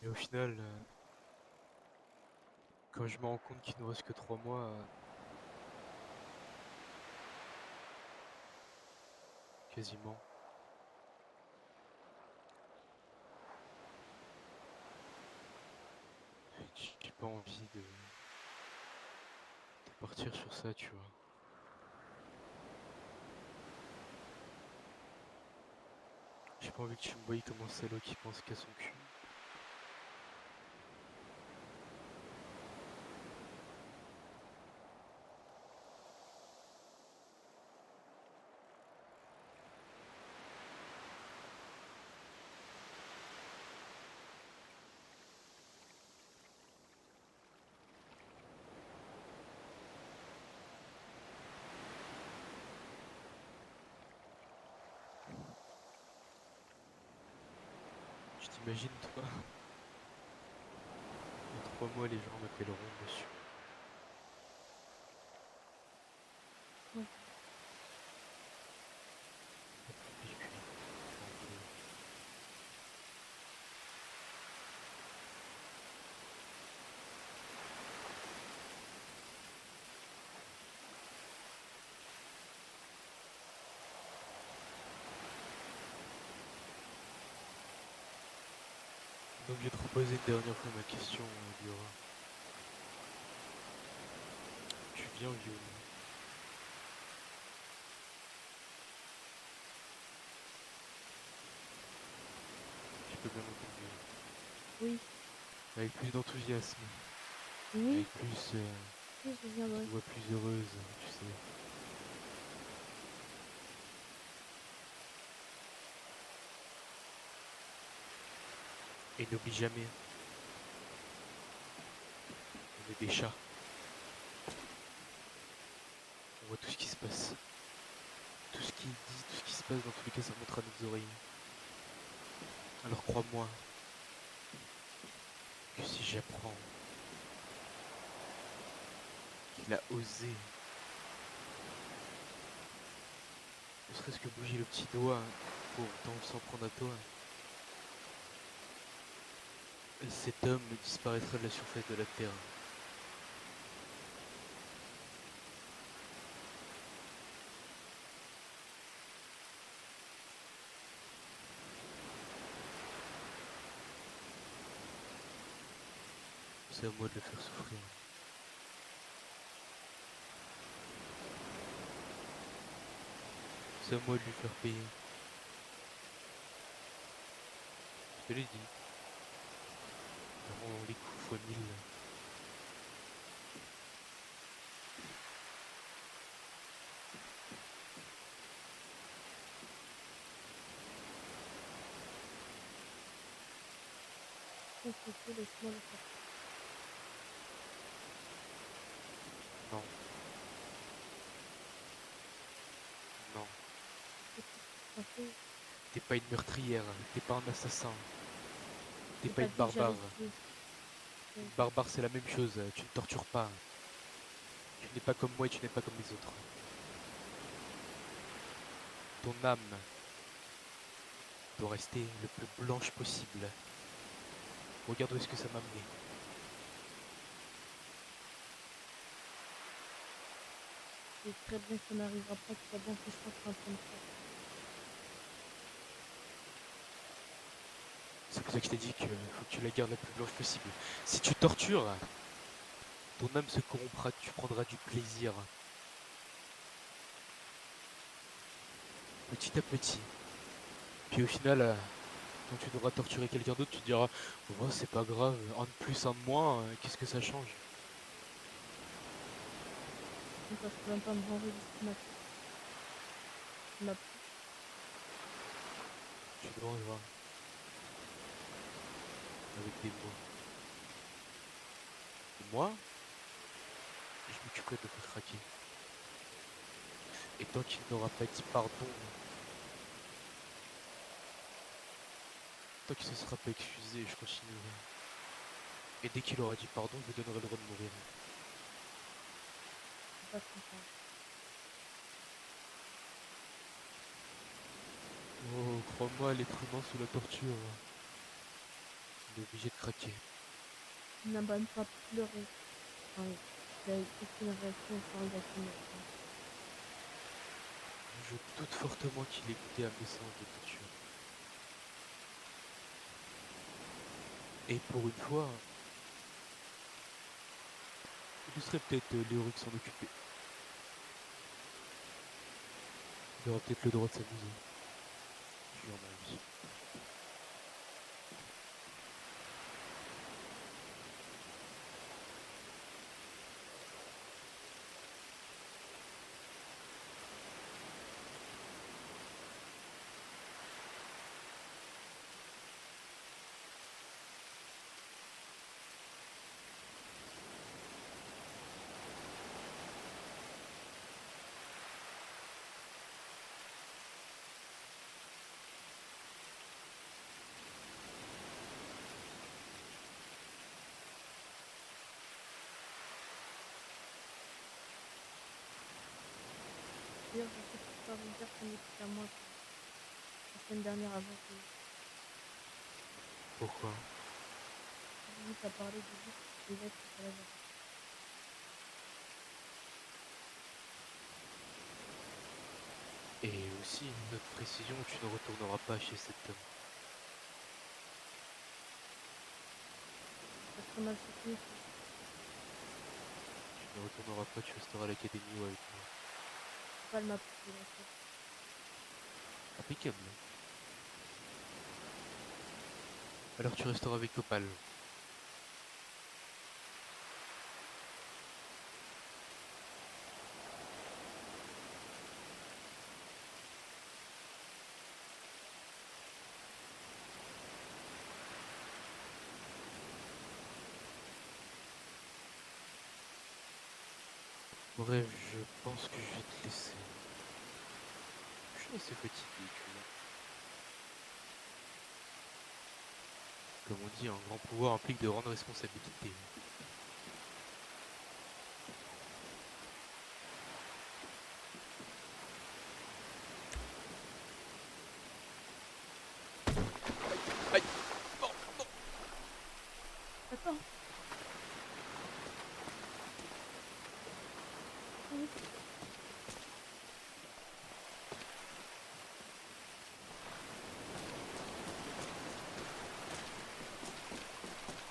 Mais au final, quand je me rends compte qu'il nous reste que 3 mois, quasiment. J'ai pas envie de partir sur ça, tu vois. J'ai pas envie que tu me voyes comme un salaud qui pense qu'à son cul. Je t'imagine, toi. Dans 3 mois, les gens m'appelleront monsieur. Ouais. Donc je vais te reposer une dernière fois ma question, Liora. Tu viens vieux. Tu peux bien entendu. Oui. Avec plus d'enthousiasme. Oui. Avec plus... Oui, je viendrai. une voix plus heureuse, tu sais. Et n'oublie jamais. On est des chats. On voit tout ce qui se passe. Tout ce qui est dit, tout ce qui se passe, dans tous les cas, ça montre à nos oreilles. Alors crois-moi que si j'apprends qu'il a osé, ne serait-ce que bouger le petit doigt pour s'en prendre à toi, cet homme disparaîtra de la surface de la Terre. C'est à moi de le faire souffrir. C'est à moi de lui faire payer. Je te l'ai dit. Vraiment les coups fois 1000. S'il te plaît, laisse-moi le faire. Non. Non. Parfait. T'es pas une meurtrière, t'es pas un assassin. T'es J'ai pas une dit que j'allais barbare. tuer. Une barbare c'est la même chose, tu ne tortures pas. Tu n'es pas comme moi et tu n'es pas comme les autres. Ton âme doit rester le plus blanche possible. Regarde où est-ce que ça m'a mené. C'est très bien que ça n'arrivera pas, que ça n'empêche pas que ça en train de faire. C'est C'est ça que je t'ai dit qu'il faut que tu la gardes la plus blanche possible. Si tu tortures, ton âme se corrompra, tu prendras du plaisir. Petit à petit. Puis au final, quand tu devras torturer quelqu'un d'autre, tu te diras oh, c'est pas grave, un de plus, un de moins, qu'est-ce que ça change? Je peux même pas me venger de ce match. Tu te vengeras. Avec des mots. Et moi, je m'occuperai de te faire craquer. Et tant qu'il n'aura pas dit pardon, tant qu'il ne se sera pas excusé, je continuerai. Et dès qu'il aura dit pardon, je lui donnerai le droit de mourir. Oh, crois-moi, l'être humain sous la torture, il est obligé de craquer. Il n'a même pas pleuré. Enfin, il a aucune réaction quand il a fini. Je doute fortement qu'il ait goûté à mes séances de torture. Et pour une fois, il serait peut-être Léoric s'en occuper. Il aura peut-être le droit de s'amuser. J'en ai envie. D'ailleurs, je sais pas vous dire qu'on était à moi la semaine dernière avant que Pourquoi? vous t'as parlé de lui, des lettres qu'elle avait. Et aussi une autre précision, tu ne retourneras pas chez cet homme. Parce qu'on a le soutenu. Tu ne retourneras pas, tu resteras à l'académie ou avec moi. Pas m'a pris la tête. Impeccable. Alors tu resteras avec Opal. Bref, je pense que je vais te laisser. Je suis assez fatigué, tu vois. Comme on dit, un grand pouvoir implique de grandes responsabilités. Aïe! Non, non! Attends.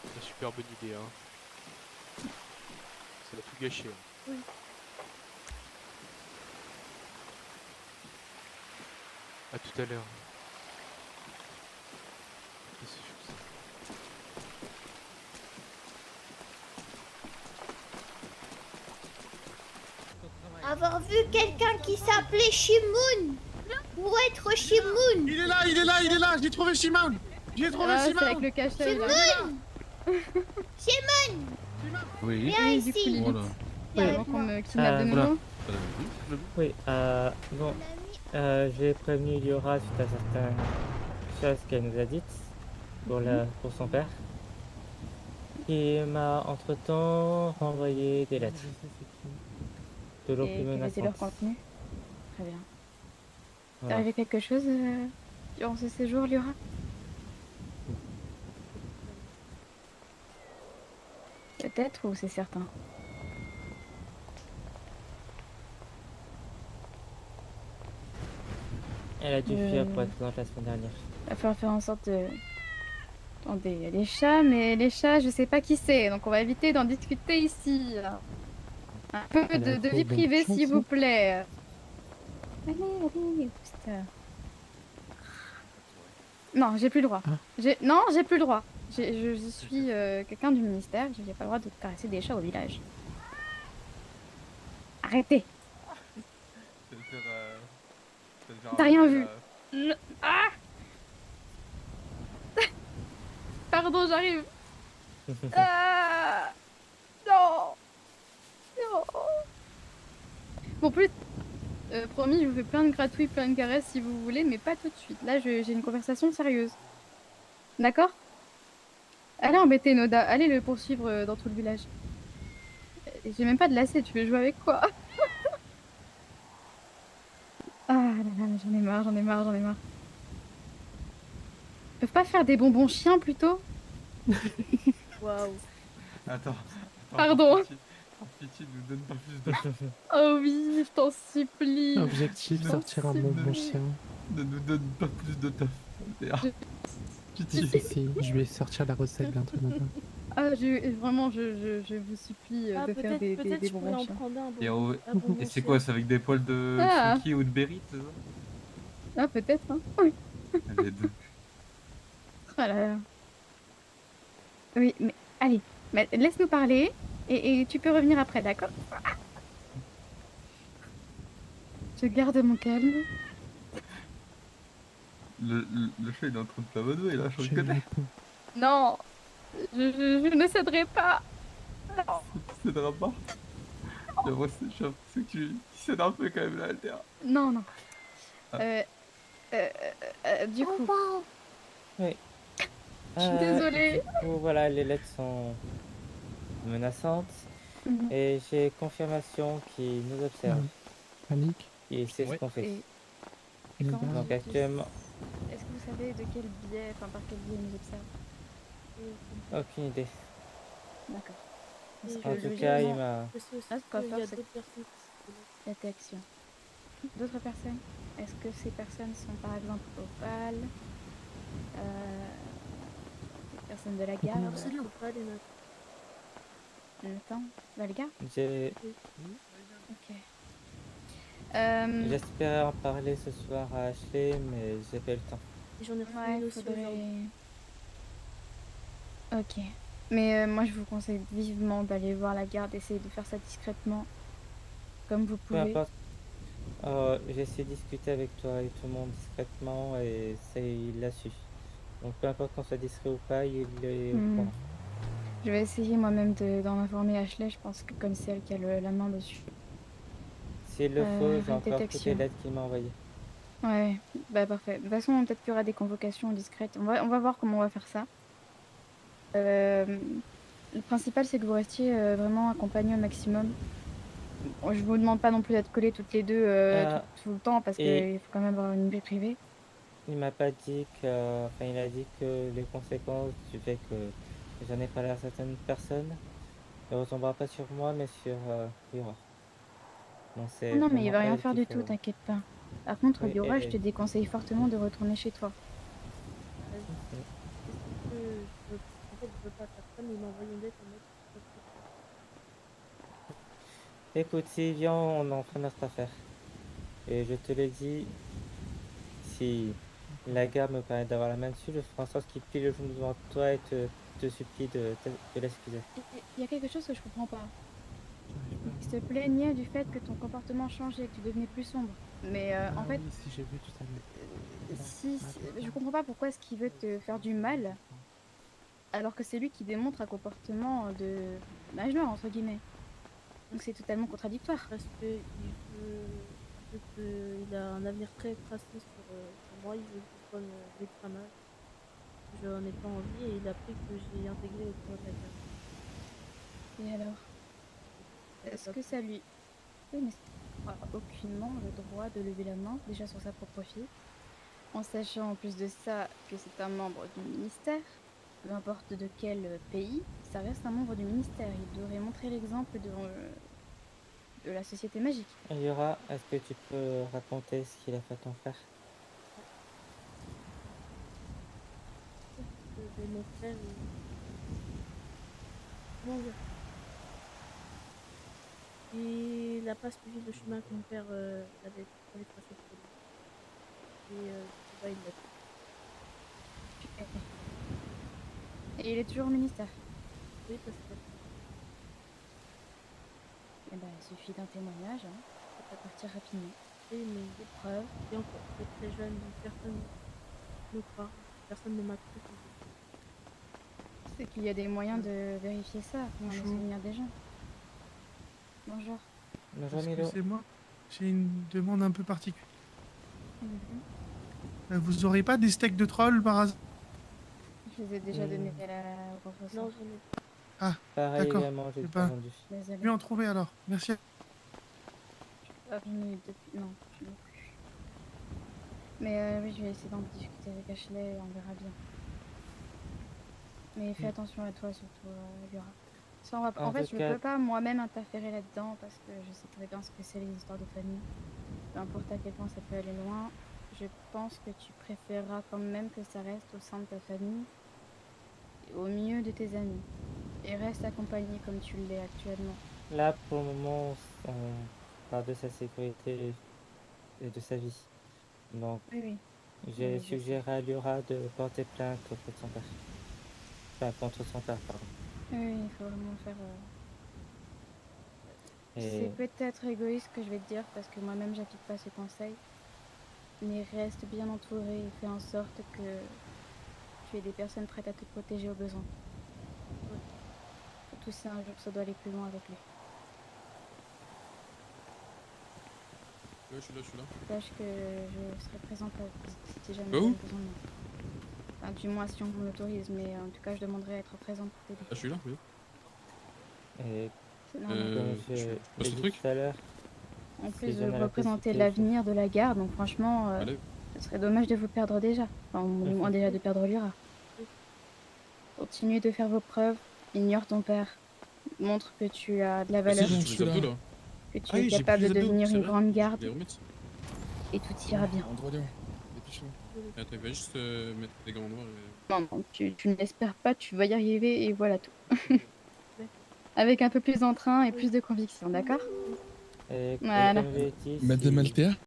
C'est une super bonne idée, hein. Ça va tout gâcher. Hein. Oui. À tout à l'heure. Qu'est-ce que c'est que ça? Avoir vu quelqu'un qui s'appelait Shimoun pour être Shimoun. Il est là, il est là, il est là, j'ai trouvé Shimon. J'ai trouvé Ah, c'est Shimon. avec le cache-œil, là. Shimoun. Oui. Viens ici. Voilà. Viens avec moi. Oui, bon, j'ai prévenu Liora suite à certaines choses qu'elle nous a dites pour son père, qui m'a entre-temps renvoyé des lettres. De l'eau plus Et quel était menaçante. leur contenu? Très bien. T'es Voilà. arrivé quelque chose durant ce séjour, Liora? Peut-être ou c'est certain? Elle a dû fuir pour être présente la semaine dernière. Il va falloir faire en sorte de Attendez, les chats, mais les chats, je sais pas qui c'est, donc on va éviter d'en discuter ici. Un peu Elle a de trop vie bonne privée, chance, s'il vous hein. plaît. Allez, allez, putain. Non, j'ai plus le droit. Non, j'ai plus le droit. Je suis quelqu'un du ministère, j'ai pas le droit de caresser des chats au village. Arrêtez. Ça va faire, ça va faire T'as un rien bébé, vu. là. Ah Pardon, j'arrive. Ah non. Non. Bon, plus... promis, je vous fais plein de gratouilles, plein de caresses si vous voulez, mais pas tout de suite. Là, j'ai une conversation sérieuse. D'accord? Allez embêter Noda, allez le poursuivre dans tout le village. J'ai même pas de lacet, tu veux jouer avec quoi? Ah là là, mais j'en ai marre, j'en ai marre, j'en ai marre. Ils peuvent pas faire des bonbons chiens plutôt? Waouh. Attends. Pardon. Par pitié, nous donne pas plus de... Oh oui, je t'en supplie. Objectif, sortir un bonbon chien. Ne nous donne pas plus de taf. Pitié. Si, je vais sortir la recette bientôt. Nada. Ah, vraiment, je vous supplie Ah, de faire des peut-être je pourrais bonbons en chiens. prendre un. Et c'est quoi, c'est avec des poils de Ah. Chucky ou de Berry, c'est ça? Ah, peut-être, hein. Oui. Les deux. Oh là là. Oui, mais allez, laisse-nous parler et tu peux revenir après, d'accord? Je garde mon calme. Le chat il est en train de t'amadouer là, je reconnais. Non, je ne céderai pas. Non. Tu céderas pas. J'ai l'impression que tu cèdes un peu quand même là, Alter. Non, non. Ah. Du coup, Oui. je suis désolée. Du coup, voilà, les lettres sont menaçantes. Mhm. Et j'ai confirmation qu'ils nous observent. Panique. Et c'est ce Ouais. qu'on fait. Et comment Donc tu- actuellement, Est-ce que vous savez de quel biais, enfin par quel biais ils nous observent? aucune idée. D'accord. Et En tout cas, il m'a... Je sais aussi Ah, ce qu'on va qu'il y faire, a c'est d'autres personnes qui se détection. D'autres personnes? Est-ce que ces personnes sont par exemple Opal, des personnes de la gare? Alors, c'est lui ou pas, les notes? Nathan, Valga? J'ai... Ok. J'espérais en parler ce soir à Ashley, mais j'ai pas eu le temps. Et j'en ai reçu Ouais, une aussi faudrait... aujourd'hui. Ok. Mais moi, je vous conseille vivement d'aller voir la gare, d'essayer de faire ça discrètement, comme vous Peu pouvez. importe. J'ai essayé de discuter avec toi et tout le monde discrètement et il l'a su. Donc peu importe qu'on soit discret ou pas, il est au Hmm. courant. Je vais essayer moi-même d'en informer Ashley, je pense que comme c'est elle qui a la main dessus. S'il le faut, j'ai encore toutes détection. les lettres qu'il m'a envoyées. Ouais, bah parfait. De toute façon, peut-être qu'il y aura des convocations discrètes. On va voir comment on va faire ça. Le principal, c'est que vous restiez vraiment accompagnés au maximum. Bon, je vous demande pas non plus d'être collés toutes les deux tout le temps, parce et- qu'il faut quand même avoir une vie privée. Il m'a pas dit que... Enfin, il a dit que les conséquences du fait que j'en ai parlé à certaines personnes ne retombera pas sur moi, mais sur Yura. Donc c'est Non, mais il vraiment va rien elle faire qu'il du tout, faut- t'inquiète pas. Par contre, Oui, Yora, et- je te déconseille fortement de retourner chez toi. En fait, je veux pas faire ça, mais il m'a envoyé une lettre en mode. Écoute, s'il vient, on en fera notre affaire. Et je te le dis, si la gare me permet d'avoir la main dessus, je ferai en sorte qu'il plie le genou devant toi et te supplie de l'excuser. Il y a quelque chose que je comprends pas. Il se plaignait du fait que ton comportement changeait, que tu devenais plus sombre. Mais en fait, Oui, si j'ai vu tout à l'heure. je comprends pas pourquoi est-ce qu'il veut te faire du mal, alors que c'est lui qui démontre un comportement d'âge noir, entre guillemets. Donc c'est totalement contradictoire. Parce que il a un avenir très tracé sur moi, il veut que je sois l'extramage. J'en ai pas envie et il a pris que j'ai intégré au tour de la gare. Et alors? Est-ce que ça lui... Oui, mais ça n'a aucunement le droit de lever la main, déjà sur sa propre fille, en sachant en plus de ça que c'est un membre du ministère, peu importe de quel pays, ça reste un membre du ministère. Il devrait montrer l'exemple de la société magique. Yura, est-ce que tu peux raconter ce qu'il a fait à ton frère? Et mon frère, comment dire, il n'a pas suivi le chemin que mon père avait tracé pour lui. Et tu vois, il l'a Et il est toujours au ministère. oui, parce que Eh ben, il suffit d'un témoignage, hein. Ça peut partir rapidement. oui, mais Des preuves. et encore, c'est très jeune, donc personne ne croit, personne ne m'a cru. C'est qu'il y a des moyens de vérifier ça, dans les souvenirs des gens. Bonjour. Excusez-moi, j'ai une demande un peu particulière. Mhm. Vous aurez pas des steaks de troll par hasard? Je les ai déjà donnés au professeur. Non, j'en ai pas. Ah, Pareil, d'accord. également, j'ai Eh pas ben, vendu. je vais en trouver alors. Merci. Pas venu depuis... Non, je l'ai plus. Mais oui, je vais essayer d'en discuter avec Ashley et on verra bien. Mais fais attention à toi surtout, Laura. Ça, en En fait, tout je cas- peux pas moi-même interférer là-dedans parce que je sais très bien ce que c'est les histoires de famille. Peu importe à quel point ça peut aller loin, je pense que tu préféreras quand même que ça reste au sein de ta famille, et au milieu de tes amis. Et reste accompagné comme tu l'es actuellement. Là, pour le moment, on parle de sa sécurité et de sa vie. Donc, Oui, oui. j'ai Oui, je suggéré à Liora de porter plainte contre son père. Enfin, contre son père, pardon. Oui, il faut vraiment faire... Et C'est peut-être égoïste que je vais te dire parce que moi-même j'applique pas ces conseils. Mais reste bien entouré et fais en sorte que tu aies des personnes prêtes à te protéger au besoin. Surtout si un jour ça doit aller plus loin avec lui. Ouais, je suis là. Sache que je serai présente si jamais Bah tu as où besoin de moi. Enfin, du moins si on m'autorise, mais en tout cas je demanderai à être présente pour t'aider. Ah, je suis là, oui. Et C'est normal. comme je je passe l'ai le dit truc tout à l'heure, En si plus jamais de la représenter possibilité, l'avenir de la garde, donc franchement, Allez. ce serait dommage de vous perdre déjà. Enfin, au moins déjà de perdre Lyra. Continue de faire vos preuves, ignore ton père, montre que tu as de la Bah si, valeur, j'ai tous les abdos là. que tu Ah es oui, j'ai capable plus de les abdos, devenir c'est une vrai. grande Je vais garde, les remettre. et tout ira bien. Endroit là. Dépêche-toi. Attends, il va juste mettre les gants noirs et... Non, non, tu ne l'espères pas, tu vas y arriver et voilà tout. Avec un peu plus d'entrain et plus de conviction, d'accord? et Voilà. comme je l'ai dit, Madame si- Altea